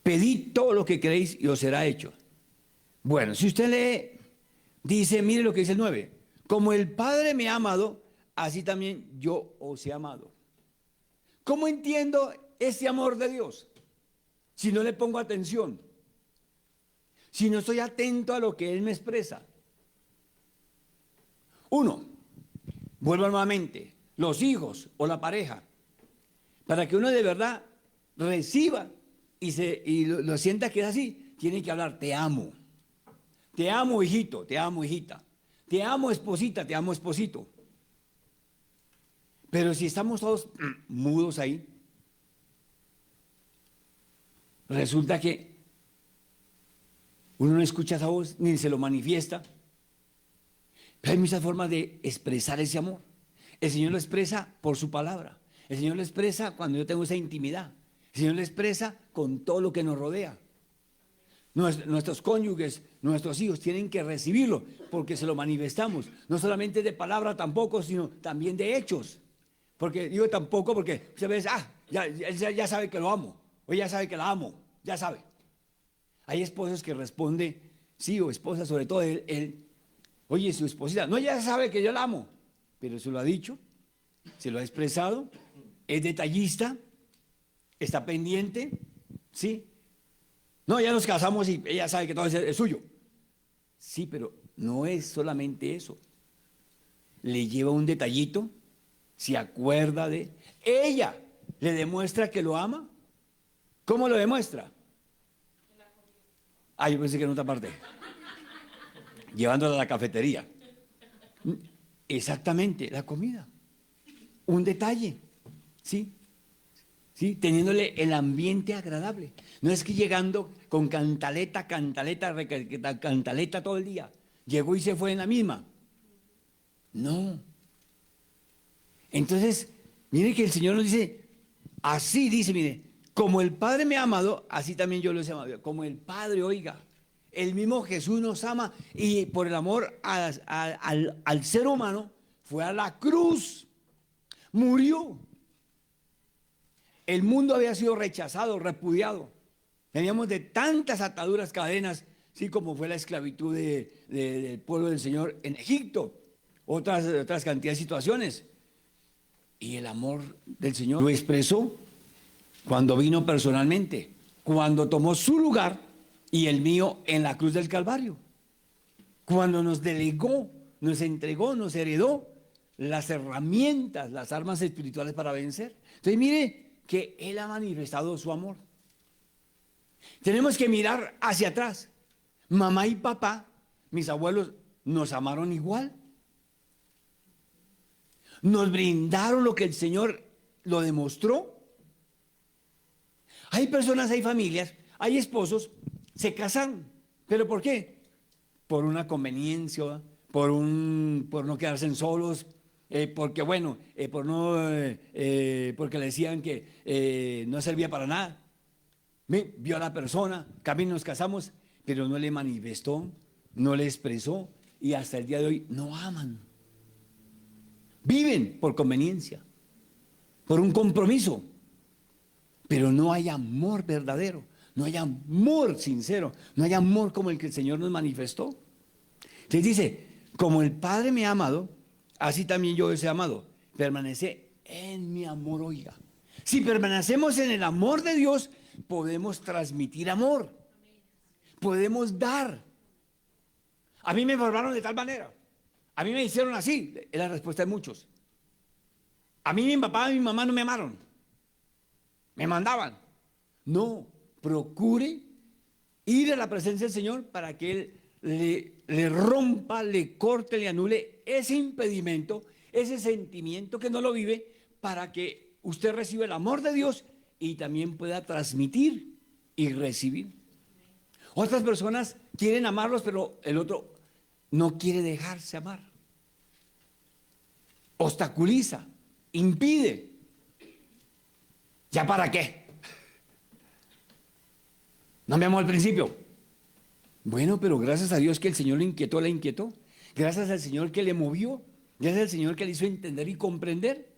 pedid todo lo que queréis y os será hecho. Bueno, si usted lee, dice, mire lo que dice el 9. Como el Padre me ha amado, así también yo os he amado. ¿Cómo entiendo ese amor de Dios? Si no le pongo atención, si no estoy atento a lo que Él me expresa. Uno, vuelvo nuevamente, los hijos o la pareja, para que uno de verdad reciba y lo sienta que es así, tiene que hablar, te amo. Te amo, hijito, te amo, hijita. Te amo, esposita, te amo, esposito. Pero si estamos todos mudos ahí, resulta que uno no escucha esa voz ni se lo manifiesta. Pero hay muchas formas de expresar ese amor. El Señor lo expresa por su palabra. El Señor lo expresa cuando yo tengo esa intimidad. El Señor lo expresa con todo lo que nos rodea. Nuestros cónyuges, nuestros hijos tienen que recibirlo porque se lo manifestamos. No solamente de palabra tampoco, sino también de hechos. Porque digo tampoco porque usted ve, ya sabe que lo amo, o ya sabe que la amo, ya sabe. Hay esposos que responden, sí, o esposa, sobre todo él, oye, su esposita, no, ya sabe que yo la amo, pero se lo ha dicho, se lo ha expresado, es detallista, está pendiente, ¿sí? No, ya nos casamos y ella sabe que todo es suyo. Sí, pero no es solamente eso. Le lleva un detallito. Se acuerda de ella, le demuestra que lo ama. ¿Cómo lo demuestra? Ah, yo pensé que en otra parte. Llevándola a la cafetería. Exactamente, la comida. Un detalle, ¿sí? ¿Sí? Teniéndole el ambiente agradable. No es que llegando con cantaleta todo el día. Llegó y se fue en la misma. No. Entonces, mire que el Señor nos dice, así dice, mire, como el Padre me ha amado, así también yo los he amado. Como el Padre, oiga, el mismo Jesús nos ama y por el amor al ser humano fue a la cruz, murió. El mundo había sido rechazado, repudiado. Veníamos de tantas ataduras, cadenas, así como fue la esclavitud del pueblo del Señor en Egipto, otras cantidades de situaciones. Y el amor del Señor lo expresó cuando vino personalmente, cuando tomó su lugar y el mío en la cruz del Calvario, cuando nos delegó, nos entregó, nos heredó las herramientas, las armas espirituales para vencer. Entonces mire que Él ha manifestado su amor. Tenemos que mirar hacia atrás. Mamá y papá, mis abuelos, nos amaron igual. Nos brindaron lo que el Señor lo demostró. Hay personas, hay familias, hay esposos, se casan. ¿Pero por qué? Por una conveniencia, por no quedarse solos, porque bueno, porque le decían que no servía para nada. Vio a la persona, también nos casamos, pero no le manifestó, no le expresó y hasta el día de hoy no aman. Viven por conveniencia, por un compromiso, pero no hay amor verdadero, no hay amor sincero, no hay amor como el que el Señor nos manifestó. Entonces dice, como el Padre me ha amado, así también yo os he amado. Permanece en mi amor, oiga. Si permanecemos en el amor de Dios, podemos transmitir amor, podemos dar. A mí me formaron de tal manera, a mí me hicieron así, es la respuesta de muchos. A mí mi papá y mi mamá no me amaron, me mandaban. No, procure ir a la presencia del Señor para que Él le rompa, le corte, le anule ese impedimento, ese sentimiento que no lo vive, para que usted reciba el amor de Dios y también pueda transmitir y recibir. Otras personas quieren amarlos, pero el otro no quiere dejarse amar. Obstaculiza, impide. ¿Ya para qué? ¿No me amó al principio? Bueno, pero gracias a Dios que el Señor le inquietó, la inquietó. Gracias al Señor que le movió. Gracias al Señor que le hizo entender y comprender.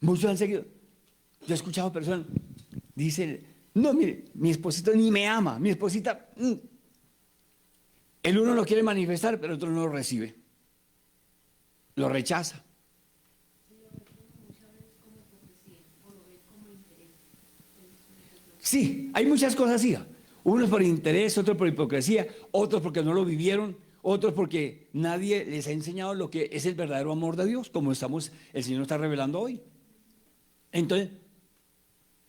Muchos han seguido. Yo he escuchado personas, dicen, no, mire, mi esposito ni me ama, mi esposita, el uno lo quiere manifestar, pero el otro no lo recibe, lo rechaza. Sí, hay muchas cosas así. Unos por interés, otros por hipocresía, otros porque no lo vivieron, otros porque nadie les ha enseñado lo que es el verdadero amor de Dios, como el Señor está revelando hoy. Entonces,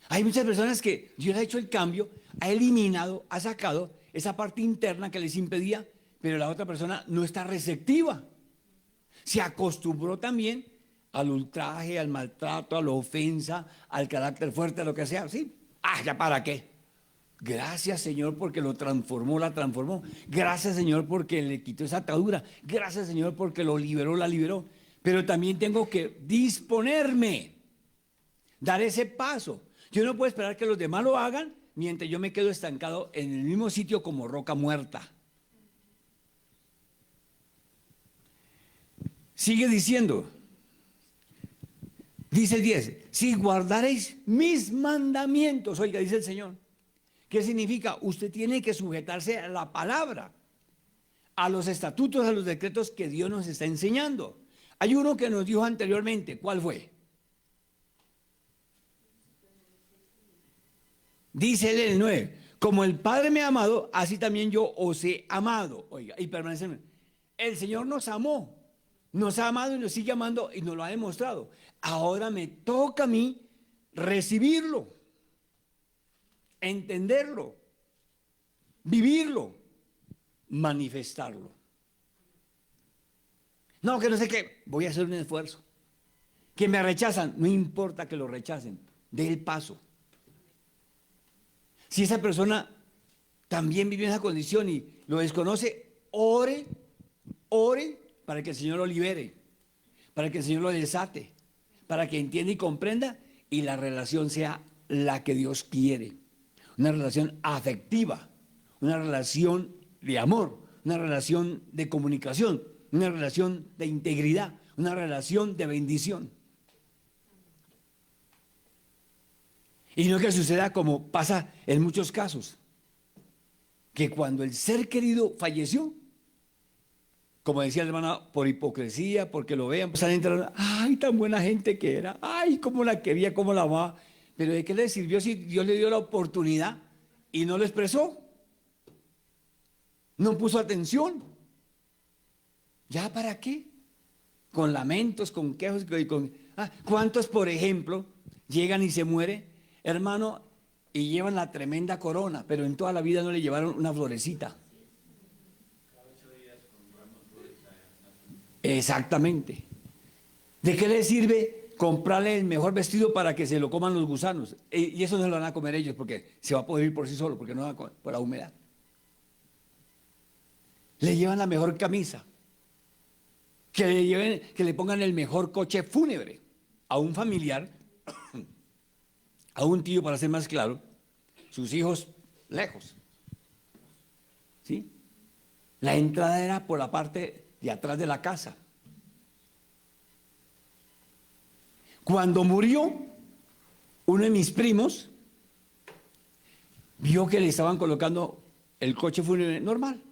hay muchas personas que Dios ha hecho el cambio, ha eliminado, ha sacado esa parte interna que les impedía, pero la otra persona no está receptiva. Se acostumbró también al ultraje, al maltrato, a la ofensa, al carácter fuerte, a lo que sea. Sí, ¿ya para qué? Gracias, Señor, porque lo transformó, la transformó. Gracias, Señor, porque le quitó esa atadura. Gracias, Señor, porque lo liberó, la liberó. Pero también tengo que disponerme, dar ese paso. Yo no puedo esperar que los demás lo hagan mientras yo me quedo estancado en el mismo sitio como roca muerta. Sigue diciendo, dice el 10, si guardaréis mis mandamientos, oiga, dice el Señor. ¿Qué significa? Usted tiene que sujetarse a la palabra, a los estatutos, a los decretos que Dios nos está enseñando. Hay uno que nos dijo anteriormente, ¿cuál fue? Dice él en el 9, como el Padre me ha amado, así también yo os he amado. Oiga, y permanecen. El Señor nos amó, nos ha amado y nos sigue amando y nos lo ha demostrado. Ahora me toca a mí recibirlo, entenderlo, vivirlo, manifestarlo. No, que no sé qué, voy a hacer un esfuerzo. Que me rechazan, no importa que lo rechacen, dé el paso. Si esa persona también vive en esa condición y lo desconoce, ore para que el Señor lo libere, para que el Señor lo desate, para que entienda y comprenda y la relación sea la que Dios quiere. Una relación afectiva, una relación de amor, una relación de comunicación, una relación de integridad, una relación de bendición. Y no que suceda como pasa en muchos casos, que cuando el ser querido falleció, como decía la hermana, por hipocresía, porque lo vean, pues entrando, ay, tan buena gente que era, ay, cómo la quería, cómo la amaba, pero ¿de qué le sirvió si Dios le dio la oportunidad y no lo expresó? No puso atención. ¿Ya para qué? Con lamentos, con quejos, ¿cuántos, por ejemplo, llegan y se mueren, hermano, y llevan la tremenda corona, pero en toda la vida no le llevaron una florecita? Exactamente. ¿De qué le sirve comprarle el mejor vestido para que se lo coman los gusanos? Y eso no lo van a comer ellos porque se va a podrir por sí solo, porque no va a comer por la humedad. Le llevan la mejor camisa, que le pongan el mejor coche fúnebre a un familiar, a un tío, para ser más claro, sus hijos lejos. ¿Sí? La entrada era por la parte de atrás de la casa. Cuando murió, uno de mis primos vio que le estaban colocando el coche fúnebre normal.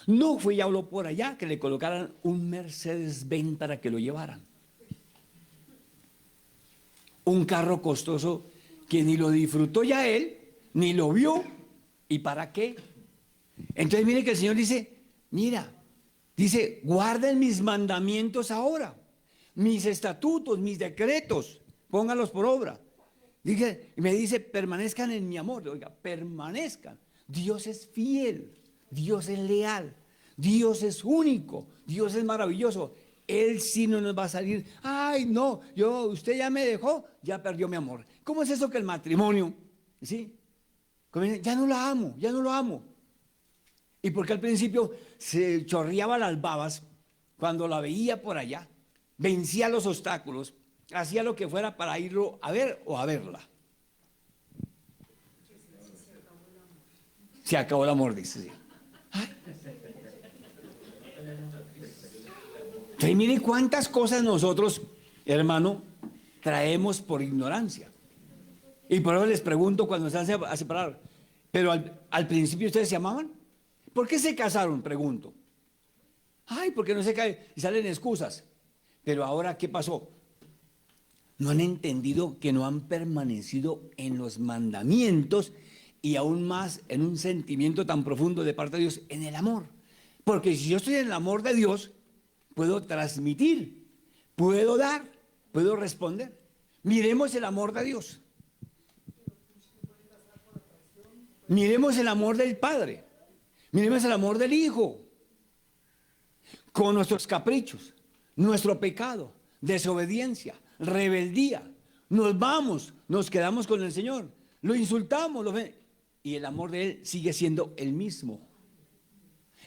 No fue y habló por allá que le colocaran un Mercedes-Benz para que lo llevaran. Un carro costoso que ni lo disfrutó ya él, ni lo vio. ¿Y para qué? Entonces mire que el Señor dice, mira, dice, guarden mis mandamientos ahora, mis estatutos, mis decretos, póngalos por obra. Me dice, permanezcan en mi amor. Oiga, permanezcan. Dios es fiel, Dios es leal, Dios es único, Dios es maravilloso. Él sí no nos va a salir, ay no, usted ya me dejó, ya perdió mi amor. ¿Cómo es eso que el matrimonio, sí? Ya no la amo, ya no lo amo. Y porque al principio se chorreaba las babas cuando la veía por allá, vencía los obstáculos, hacía lo que fuera para irlo a ver o a verla. Se acabó el amor, dice. Sí. Entonces, mire cuántas cosas nosotros, hermano, traemos por ignorancia. Y por eso les pregunto cuando están a separar, pero al principio ustedes se amaban. ¿Por qué se casaron? Pregunto. Ay, porque no se cae y salen excusas. Pero ahora, ¿qué pasó? No han entendido que no han permanecido en los mandamientos y aún más en un sentimiento tan profundo de parte de Dios, en el amor. Porque si yo estoy en el amor de Dios, puedo transmitir, puedo dar, puedo responder. Miremos el amor de Dios. Miremos el amor del Padre. Miremos el amor del Hijo. Con nuestros caprichos, nuestro pecado, desobediencia, rebeldía. Nos vamos, nos quedamos con el Señor. Lo insultamos, y el amor de Él sigue siendo el mismo.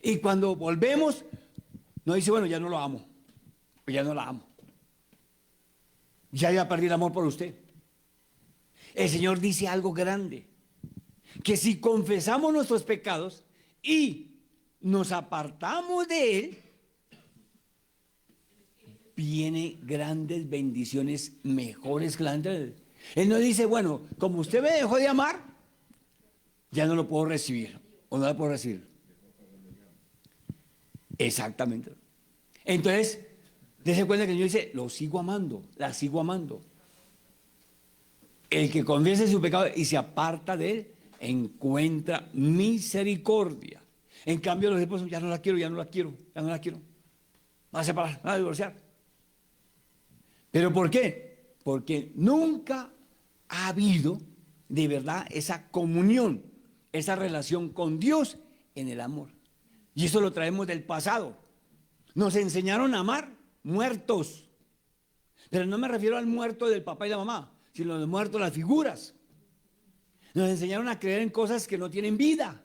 Y cuando volvemos, nos dice, bueno, ya no lo amo, ya no la amo. Ya perdí el amor por usted. El Señor dice algo grande, que si confesamos nuestros pecados y nos apartamos de Él, viene grandes bendiciones, mejores que la anterior. Él no dice, bueno, como usted me dejó de amar, ya no lo puedo recibir, o no lo puedo recibir. Exactamente. Entonces, dése cuenta que el Señor dice, lo sigo amando, la sigo amando. El que confiese su pecado y se aparta de Él, encuentra misericordia. En cambio, los esposos, ya no la quiero, ya no la quiero, ya no la quiero. Va a separar, va a divorciar. ¿Pero por qué? Porque nunca ha habido de verdad esa comunión, esa relación con Dios en el amor. Y eso lo traemos del pasado. Nos enseñaron a amar muertos. Pero no me refiero al muerto del papá y la mamá, sino al muerto de las figuras. Nos enseñaron a creer en cosas que no tienen vida.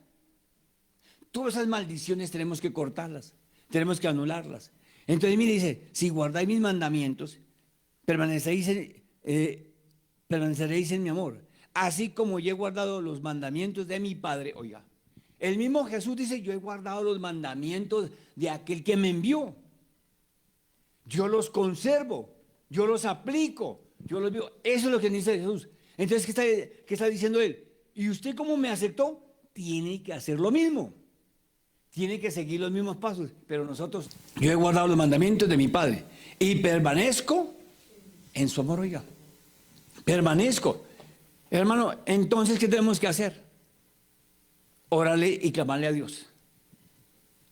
Todas esas maldiciones tenemos que cortarlas, tenemos que anularlas. Entonces mire, dice, si guardáis mis mandamientos, permaneceréis en mi amor, así como yo he guardado los mandamientos de mi Padre. Oiga, el mismo Jesús dice, yo he guardado los mandamientos de aquel que me envió. Yo los conservo, yo los aplico, yo los vivo. Eso es lo que dice Jesús. Entonces, qué está diciendo él? ¿Y usted cómo me aceptó? Tiene que hacer lo mismo. Tiene que seguir los mismos pasos. Pero nosotros, yo he guardado los mandamientos de mi Padre y permanezco en su amor, oiga. Permanezco. Hermano, entonces, ¿qué tenemos que hacer? Órale y clamarle a Dios.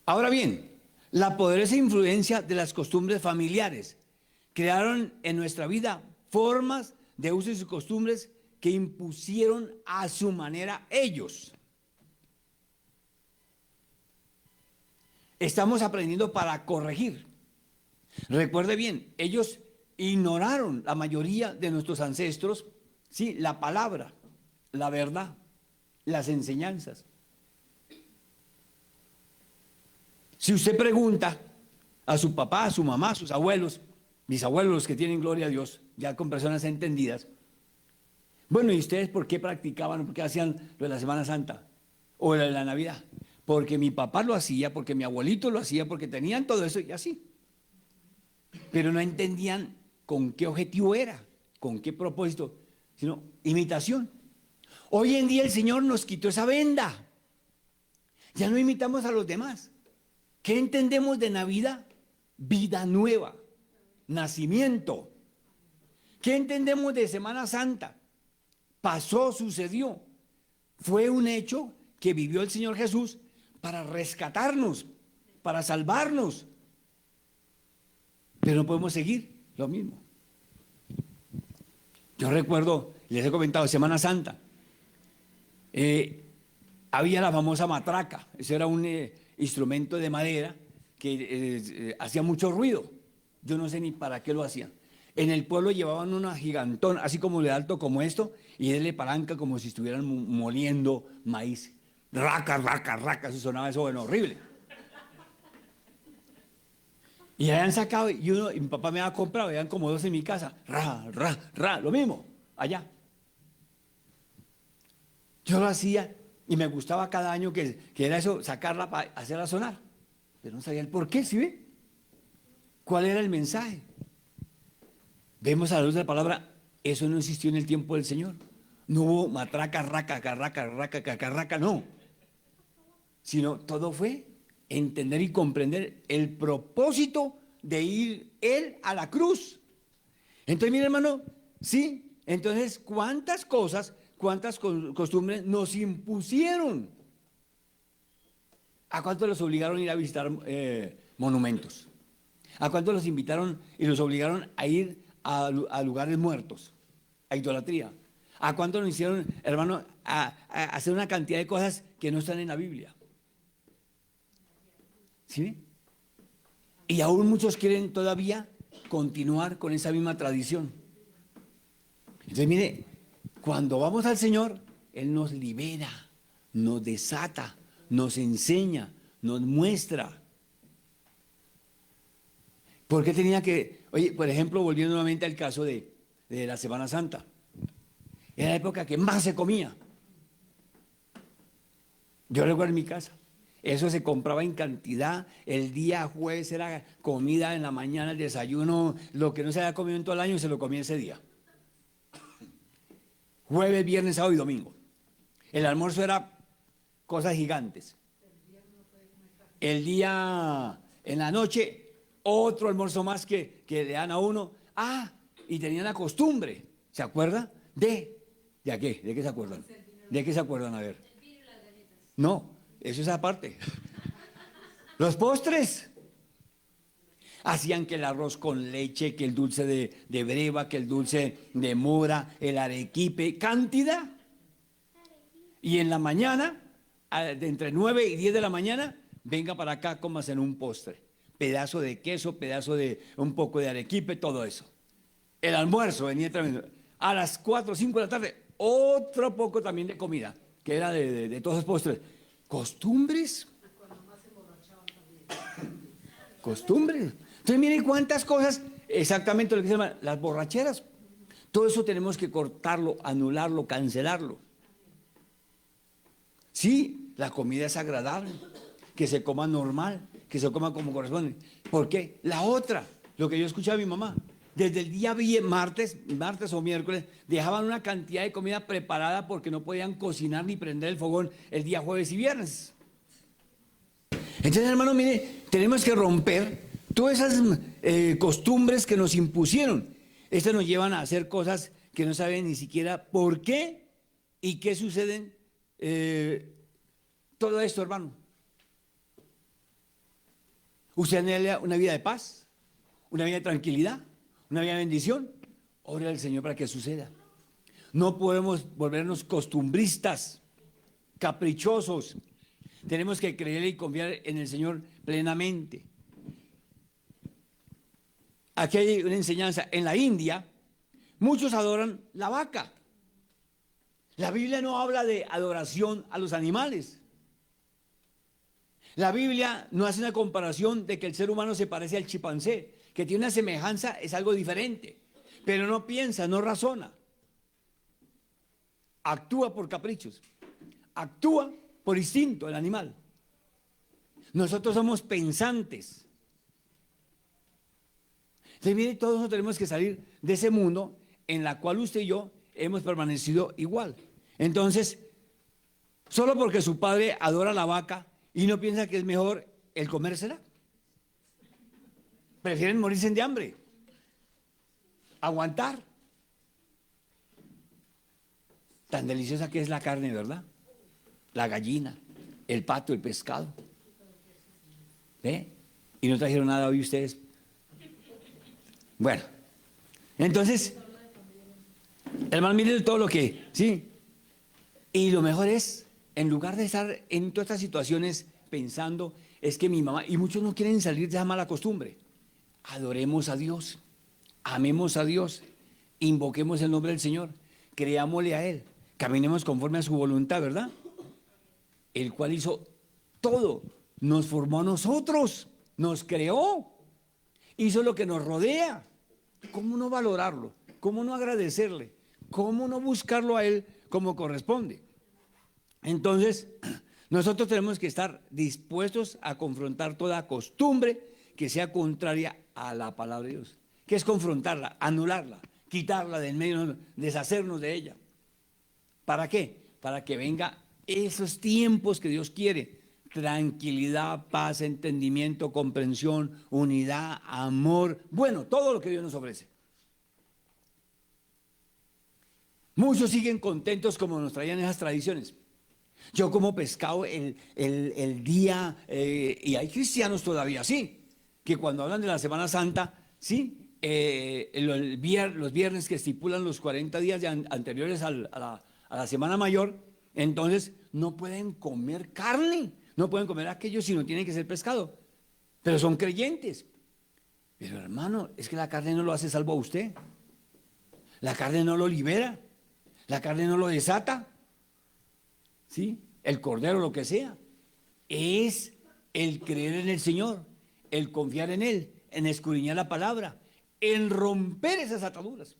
Ahora bien, la poderosa influencia de las costumbres familiares crearon en nuestra vida formas de usos y costumbres que impusieron a su manera ellos. Estamos aprendiendo para corregir. Recuerde bien, ellos ignoraron, la mayoría de nuestros ancestros, sí, la palabra, la verdad, las enseñanzas. Si usted pregunta a su papá, a su mamá, a sus abuelos, mis abuelos, los que tienen gloria a Dios, ya con personas entendidas, bueno, ¿y ustedes por qué practicaban, por qué hacían lo de la Semana Santa o lo de la Navidad? Porque mi papá lo hacía, porque mi abuelito lo hacía, porque tenían todo eso y así. Pero no entendían con qué objetivo era, con qué propósito, sino imitación. Hoy en día el Señor nos quitó esa venda. Ya no imitamos a los demás. ¿Qué entendemos de Navidad? Vida nueva, nacimiento. ¿Qué entendemos de Semana Santa? Pasó, sucedió. Fue un hecho que vivió el Señor Jesús para rescatarnos, para salvarnos. Pero no podemos seguir lo mismo. Yo recuerdo, les he comentado, Semana Santa. Había la famosa matraca. Ese era un instrumento de madera que hacía mucho ruido. Yo no sé ni para qué lo hacían. En el pueblo llevaban una gigantón, así como de alto como esto, y él le palanca como si estuvieran moliendo maíz. Raca, raca, raca, eso sonaba eso, bueno, horrible. Y habían sacado, y mi papá me había comprado, habían como dos en mi casa, lo mismo, allá. Yo lo hacía y me gustaba cada año que era eso, sacarla para hacerla sonar. Pero no sabía el por qué, ¿sí ve? ¿Cuál era el mensaje? Vemos a la luz de la palabra, eso no existió en el tiempo del Señor. No hubo matraca, raca, carraca, raca, cacarraca, no. Sino todo fue entender y comprender el propósito de ir Él a la cruz. Entonces, mire, hermano, sí, entonces, ¿cuántas cosas, cuántas costumbres nos impusieron? ¿A cuántos los obligaron a ir a visitar monumentos? ¿A cuántos los invitaron y los obligaron a ir a lugares muertos, a idolatría? ¿A cuántos nos hicieron, hermano, a hacer una cantidad de cosas que no están en la Biblia? ¿Sí? Y aún muchos quieren todavía continuar con esa misma tradición. Entonces, mire, cuando vamos al Señor, Él nos libera, nos desata, nos enseña, nos muestra. ¿Por qué tenía que, oye, por ejemplo, volviendo nuevamente al caso de la Semana Santa? Era la época que más se comía. Yo recuerdo en mi casa, eso se compraba en cantidad. El día jueves era comida en la mañana, el desayuno, lo que no se había comido en todo el año se lo comía ese día. Jueves, viernes, sábado y domingo. El almuerzo era cosas gigantes. El día, en la noche, otro almuerzo más que le dan a uno. Y tenían la costumbre, ¿se acuerda? ¿De qué? ¿De qué se acuerdan? ¿De qué se acuerdan? A ver. No, eso es aparte. Los postres. Hacían que el arroz con leche, que el dulce de breva, que el dulce de mora, el arequipe, cantidad. Y en la mañana, de entre 9 y 10 de la mañana, venga para acá, comas en un postre. Pedazo de queso, pedazo de un poco de arequipe, todo eso. El almuerzo venía tremendo. A las 4 o 5 de la tarde, otro poco también de comida, que era de todos los postres. ¿Costumbres? ¿Costumbres? Entonces, miren cuántas cosas, exactamente lo que se llama las borracheras. Todo eso tenemos que cortarlo, anularlo, cancelarlo. Sí, la comida es agradable, que se coma normal, que se coma como corresponde. ¿Por qué? La otra, lo que yo escuchaba a mi mamá, Desde el día martes o miércoles, dejaban una cantidad de comida preparada porque no podían cocinar ni prender el fogón el día jueves y viernes. Entonces, hermano, mire, tenemos que romper todas esas costumbres que nos impusieron. Estas nos llevan a hacer cosas que no saben ni siquiera por qué y qué suceden. Todo esto, hermano. Usted anhela una vida de paz, una vida de tranquilidad, una vida de bendición. Ore al Señor para que suceda. No podemos volvernos costumbristas, caprichosos. Tenemos que creer y confiar en el Señor plenamente. Aquí hay una enseñanza. En la India, muchos adoran la vaca. La Biblia no habla de adoración a los animales. La Biblia no hace una comparación de que el ser humano se parece al chimpancé, que tiene una semejanza, es algo diferente, pero no piensa, no razona. Actúa por caprichos, actúa por instinto el animal. Nosotros somos pensantes. Entonces, mire, todos nosotros tenemos que salir de ese mundo en la cual usted y yo hemos permanecido igual. Entonces, solo porque su padre adora la vaca y no piensa que es mejor el comérsela, prefieren morirse de hambre, aguantar. Tan deliciosa que es la carne, ¿verdad? La gallina, el pato, el pescado. ¿Ve? Y no trajeron nada hoy ustedes. Bueno, entonces, hermano, miren todo lo que, sí. Y lo mejor es, en lugar de estar en todas estas situaciones pensando, es que mi mamá, y muchos no quieren salir de esa mala costumbre. Adoremos a Dios, amemos a Dios, invoquemos el nombre del Señor, creámosle a Él, caminemos conforme a su voluntad, ¿verdad? El cual hizo todo, nos formó a nosotros, nos creó, hizo lo que nos rodea. ¿Cómo no valorarlo? ¿Cómo no agradecerle? ¿Cómo no buscarlo a Él como corresponde? Entonces, nosotros tenemos que estar dispuestos a confrontar toda costumbre que sea contraria a la palabra de Dios. ¿Qué es confrontarla? Anularla, quitarla del medio, deshacernos de ella. ¿Para qué? Para que venga esos tiempos que Dios quiere. Tranquilidad, paz, entendimiento, comprensión, unidad, amor. Bueno, todo lo que Dios nos ofrece. Muchos siguen contentos como nos traían esas tradiciones. Yo como pescado el día, y hay cristianos todavía así, que cuando hablan de la Semana Santa, sí, los viernes que estipulan los 40 días anteriores a la Semana Mayor, entonces no pueden comer carne, no pueden comer aquello si no tienen que ser pescado, pero son creyentes. Pero hermano, es que la carne no lo hace salvo a usted, la carne no lo libera, la carne no lo desata. ¿Sí? El cordero, lo que sea, es el creer en el Señor, el confiar en Él, en escudriñar la palabra, en romper esas ataduras.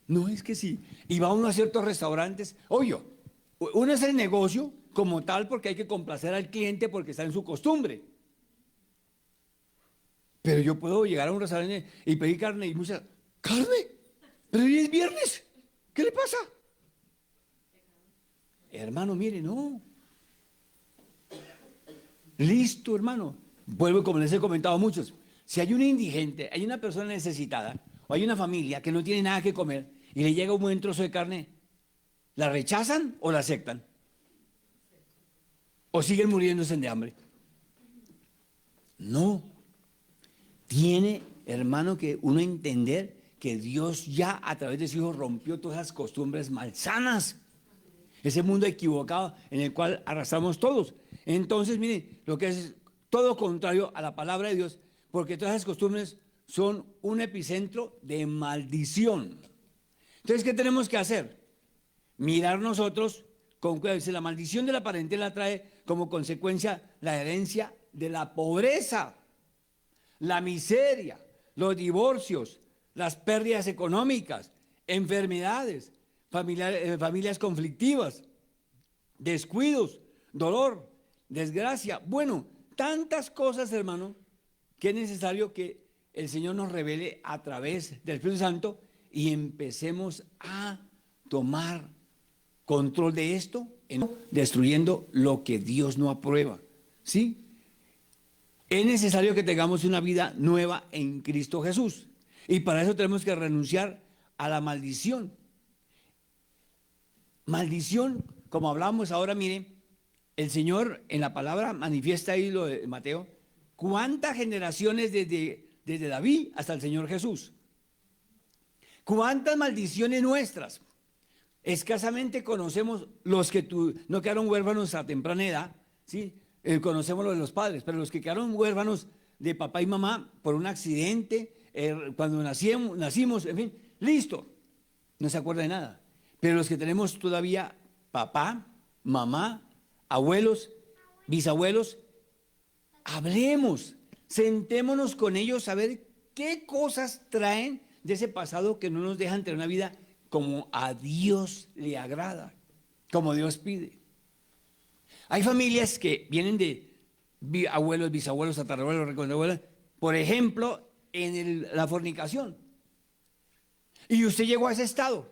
No es que sí. Y va uno a ciertos restaurantes, oye, uno es el negocio como tal porque hay que complacer al cliente porque está en su costumbre. Pero yo puedo llegar a un restaurante y pedir carne y mucha carne, pero hoy es viernes, ¿qué le pasa? Hermano, mire, no. Listo, hermano. Vuelvo, como les he comentado a muchos. Si hay un indigente, hay una persona necesitada, o hay una familia que no tiene nada que comer y le llega un buen trozo de carne, ¿la rechazan o la aceptan? ¿O siguen muriéndose de hambre? No. Tiene, hermano, que uno entender que Dios ya a través de su Hijo rompió todas esas costumbres malsanas. Ese mundo equivocado en el cual arrastramos todos. Entonces, miren, lo que es todo contrario a la palabra de Dios, porque todas esas costumbres son un epicentro de maldición. Entonces, ¿qué tenemos que hacer? Mirar nosotros con cuidado. La maldición de la parentela trae como consecuencia la herencia de la pobreza, la miseria, los divorcios, las pérdidas económicas, enfermedades, familias conflictivas, descuidos, dolor, desgracia. Bueno, tantas cosas, hermano, que es necesario que el Señor nos revele a través del Espíritu Santo y empecemos a tomar control de esto, destruyendo lo que Dios no aprueba. ¿Sí? Es necesario que tengamos una vida nueva en Cristo Jesús. Y para eso tenemos que renunciar a la maldición. Maldición, como hablamos ahora, mire, el Señor en la palabra manifiesta ahí lo de Mateo, cuántas generaciones desde David hasta el Señor Jesús. Cuántas maldiciones nuestras. Escasamente conocemos los que no quedaron huérfanos a temprana edad, ¿sí? Conocemos lo de los padres, pero los que quedaron huérfanos de papá y mamá por un accidente, cuando nacimos, en fin, listo, no se acuerda de nada. Pero los que tenemos todavía papá, mamá, abuelos, bisabuelos, hablemos, sentémonos con ellos a ver qué cosas traen de ese pasado que no nos dejan tener una vida como a Dios le agrada, como Dios pide. Hay familias que vienen de abuelos, bisabuelos, tatarabuelos, recontrabuelos, por ejemplo, en la fornicación. Y usted llegó a ese estado.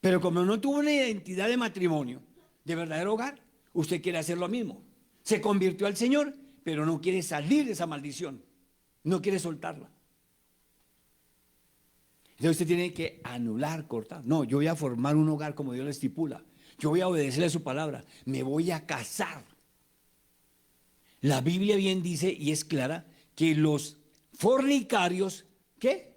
Pero como no tuvo una identidad de matrimonio, de verdadero hogar, usted quiere hacer lo mismo. Se convirtió al Señor, pero no quiere salir de esa maldición. No quiere soltarla. Entonces usted tiene que anular, cortar. No, yo voy a formar un hogar como Dios lo estipula. Yo voy a obedecerle a su palabra. Me voy a casar. La Biblia bien dice, y es clara, que los fornicarios, ¿qué?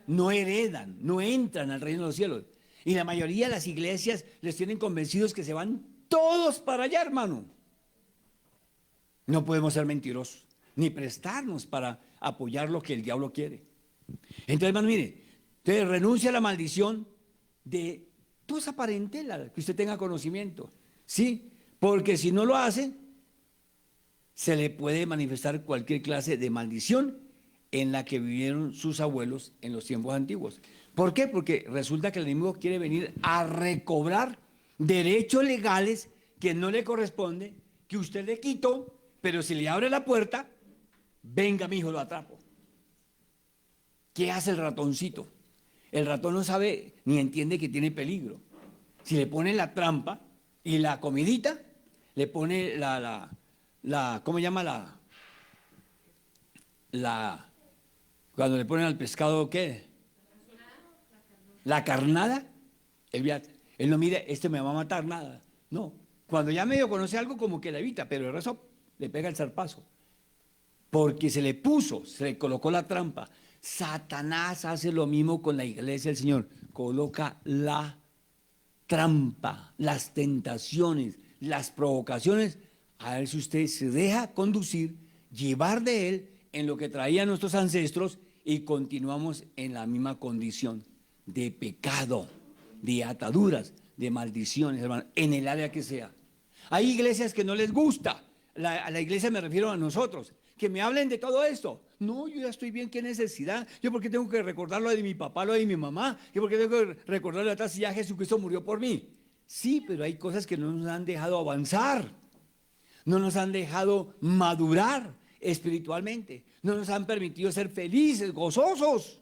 No heredan, no entran al reino de los cielos. Y la mayoría de las iglesias les tienen convencidos que se van todos para allá, hermano. No podemos ser mentirosos, ni prestarnos para apoyar lo que el diablo quiere. Entonces, hermano, mire, usted renuncia a la maldición de toda esa parentela, que usted tenga conocimiento, ¿sí? Porque si no lo hace, se le puede manifestar cualquier clase de maldición en la que vivieron sus abuelos en los tiempos antiguos. ¿Por qué? Porque resulta que el enemigo quiere venir a recobrar derechos legales que no le corresponde, que usted le quitó, pero si le abre la puerta, venga mi hijo, lo atrapo. ¿Qué hace el ratoncito? El ratón no sabe ni entiende que tiene peligro. Si le pone la trampa y la comidita, le pone ¿cómo llama cuando le ponen al pescado, ¿qué? La carnada. Él no mira, este me va a matar, nada. No, cuando ya medio conoce algo, como que la evita, pero el resto le pega el zarpazo. Porque se le colocó la trampa. Satanás hace lo mismo con la iglesia del Señor. Coloca la trampa, las tentaciones, las provocaciones. A ver si usted se deja conducir, llevar de él en lo que traían nuestros ancestros y continuamos en la misma condición de pecado, de ataduras, de maldiciones, hermano, en el área que sea. Hay iglesias que no les gusta. A la iglesia me refiero a nosotros, que me hablen de todo esto. No, yo ya estoy bien, qué necesidad. Yo por qué tengo que recordar lo de mi papá, lo de mi mamá. Yo por qué tengo que recordar lo de atrás si ya Jesucristo murió por mí. Sí, pero hay cosas que no nos han dejado avanzar. No nos han dejado madurar espiritualmente. No nos han permitido ser felices, gozosos.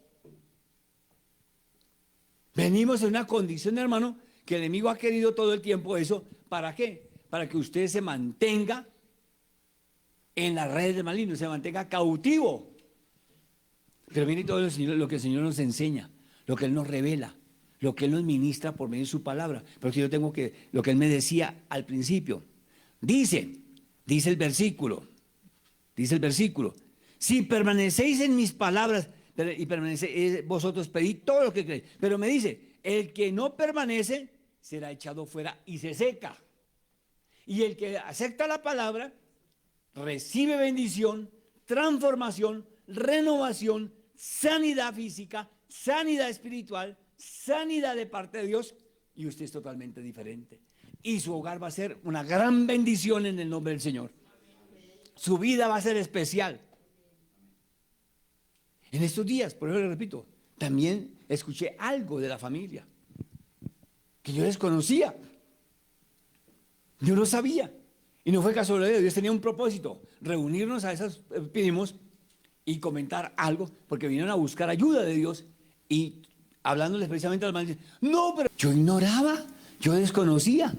Venimos en una condición, hermano, que el enemigo ha querido todo el tiempo eso. ¿Para qué? Para que usted se mantenga en las redes del maligno, se mantenga cautivo. Pero mire todo lo que el Señor nos enseña, lo que Él nos revela, lo que Él nos ministra por medio de su palabra. Pero yo tengo lo que Él me decía al principio. Dice el versículo, si permanecéis en mis palabras y permanecéis, vosotros pedid todo lo que queréis. Pero me dice, el que no permanece será echado fuera y se seca. Y el que acepta la palabra recibe bendición, transformación, renovación, sanidad física, sanidad espiritual, sanidad de parte de Dios, y usted es totalmente diferente. Y su hogar va a ser una gran bendición en el nombre del Señor. Su vida va a ser especial. En estos días, por eso le repito, también escuché algo de la familia que yo desconocía. Yo no sabía. Y no fue casualidad, Dios tenía un propósito, reunirnos a esos primos y comentar algo, porque vinieron a buscar ayuda de Dios y hablándoles precisamente a las maldiciones. No, pero yo ignoraba, yo desconocía.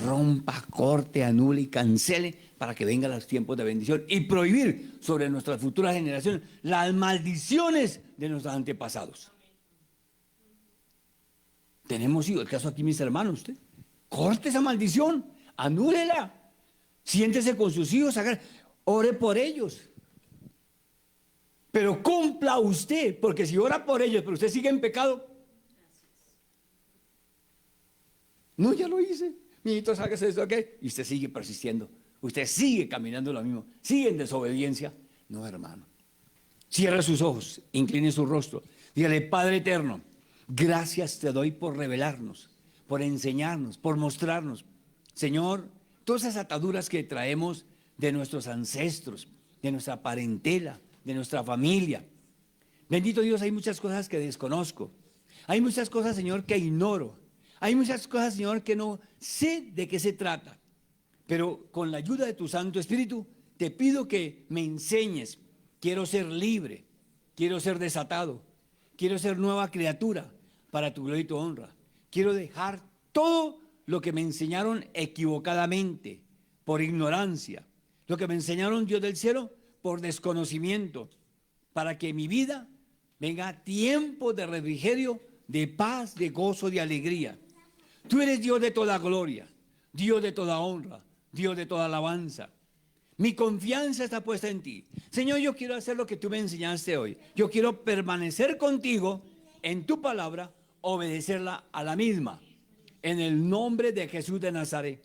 Rompa, corte, anule y cancele para que vengan los tiempos de bendición y prohibir sobre nuestras futuras generaciones las maldiciones de nuestros antepasados. Tenemos hijos, el caso aquí mis hermanos, usted, corte esa maldición, anúlela, siéntese con sus hijos, ore por ellos. Pero cumpla usted, porque si ora por ellos, pero usted sigue en pecado. No, ya lo hice. Mijito, sáquese de esto, ¿qué? Y usted sigue persistiendo. Usted sigue caminando lo mismo. Sigue en desobediencia. No, hermano. Cierre sus ojos, incline su rostro. Dígale, Padre eterno, gracias te doy por revelarnos, por enseñarnos, por mostrarnos. Señor, todas esas ataduras que traemos de nuestros ancestros, de nuestra parentela, de nuestra familia. Bendito Dios, hay muchas cosas que desconozco. Hay muchas cosas, Señor, que ignoro. Hay muchas cosas, Señor, que no sé de qué se trata. Pero con la ayuda de tu Santo Espíritu, te pido que me enseñes. Quiero ser libre, quiero ser desatado, quiero ser nueva criatura para tu gloria y tu honra. Quiero dejar todo lo que me enseñaron equivocadamente, por ignorancia. Lo que me enseñaron, Dios del cielo, por desconocimiento, para que mi vida venga tiempo de refrigerio, de paz, de gozo, de alegría. Tú eres Dios de toda gloria, Dios de toda honra, Dios de toda alabanza. Mi confianza está puesta en ti. Señor, yo quiero hacer lo que tú me enseñaste hoy. Yo quiero permanecer contigo en tu palabra, obedecerla a la misma. En el nombre de Jesús de Nazaret.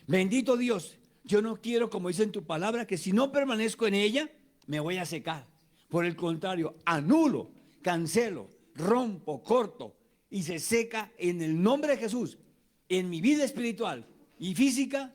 Bendito Dios, yo no quiero, como dice en tu palabra, que si no permanezco en ella, me voy a secar. Por el contrario, anulo, cancelo, rompo, corto y se seca en el nombre de Jesús, en mi vida espiritual y física,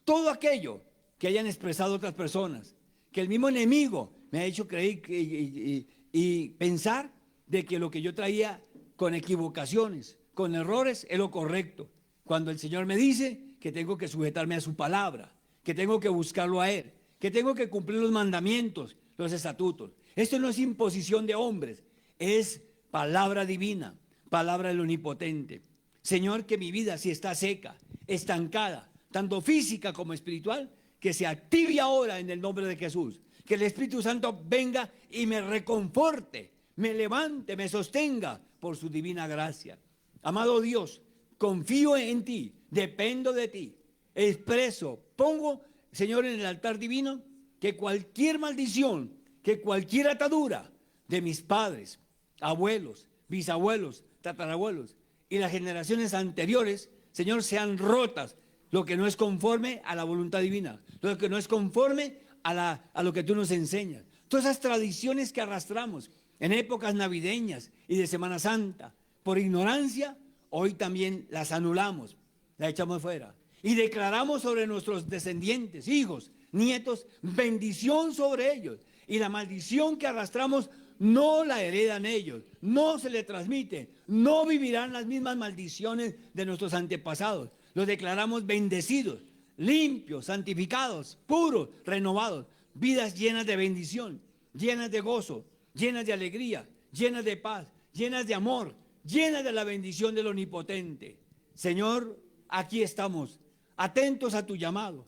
todo aquello que hayan expresado otras personas, que el mismo enemigo me ha hecho creer y pensar de que lo que yo traía con equivocaciones, con errores, es lo correcto. Cuando el Señor me dice que tengo que sujetarme a su palabra, que tengo que buscarlo a Él, que tengo que cumplir los mandamientos, los estatutos. Esto no es imposición de hombres, es palabra divina, palabra del Omnipotente. Señor, que mi vida, si está seca, estancada, tanto física como espiritual, que se active ahora en el nombre de Jesús. Que el Espíritu Santo venga y me reconforte, me levante, me sostenga por su divina gracia. Amado Dios, confío en ti, dependo de ti, expreso, pongo, Señor, en el altar divino, que cualquier maldición, que cualquier atadura de mis padres, abuelos, bisabuelos, tatarabuelos y las generaciones anteriores, Señor, sean rotas, lo que no es conforme a la voluntad divina, lo que no es conforme a lo que tú nos enseñas. Todas esas tradiciones que arrastramos en épocas navideñas y de Semana Santa, por ignorancia, hoy también las anulamos, las echamos fuera. Y declaramos sobre nuestros descendientes, hijos, nietos, bendición sobre ellos. Y la maldición que arrastramos no la heredan ellos, no se le transmite, no vivirán las mismas maldiciones de nuestros antepasados. Los declaramos bendecidos, limpios, santificados, puros, renovados, vidas llenas de bendición, llenas de gozo, llenas de alegría, llenas de paz, llenas de amor, llenas de la bendición del Omnipotente. Señor, aquí estamos, atentos a tu llamado,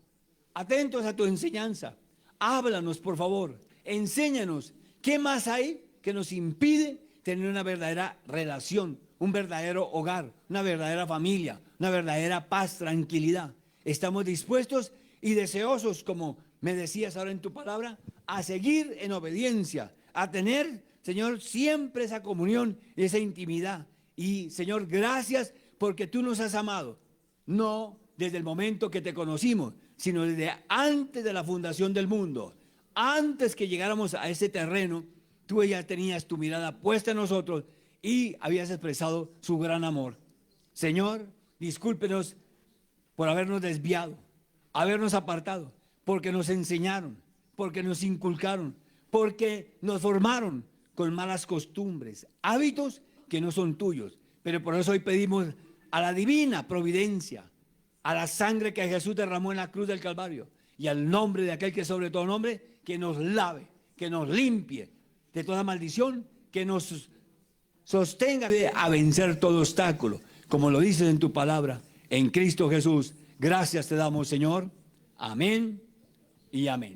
atentos a tu enseñanza. Háblanos, por favor, enséñanos qué más hay que nos impide tener una verdadera relación, un verdadero hogar, una verdadera familia, una verdadera paz, tranquilidad. Estamos dispuestos y deseosos, como me decías ahora en tu palabra, a seguir en obediencia, a tener, Señor, siempre esa comunión y esa intimidad. Y, Señor, gracias porque tú nos has amado, no desde el momento que te conocimos, sino desde antes de la fundación del mundo. Antes que llegáramos a ese terreno, tú ya tenías tu mirada puesta en nosotros y habías expresado su gran amor. Señor, discúlpenos por habernos desviado, habernos apartado, porque nos enseñaron, porque nos inculcaron, porque nos formaron con malas costumbres, hábitos que no son tuyos. Pero por eso hoy pedimos a la divina providencia, a la sangre que Jesús derramó en la cruz del Calvario y al nombre de aquel que sobre todo nombre, que nos lave, que nos limpie, de toda maldición, que nos sostenga a vencer todo obstáculo, como lo dices en tu palabra, en Cristo Jesús. Gracias te damos, Señor. Amén y amén.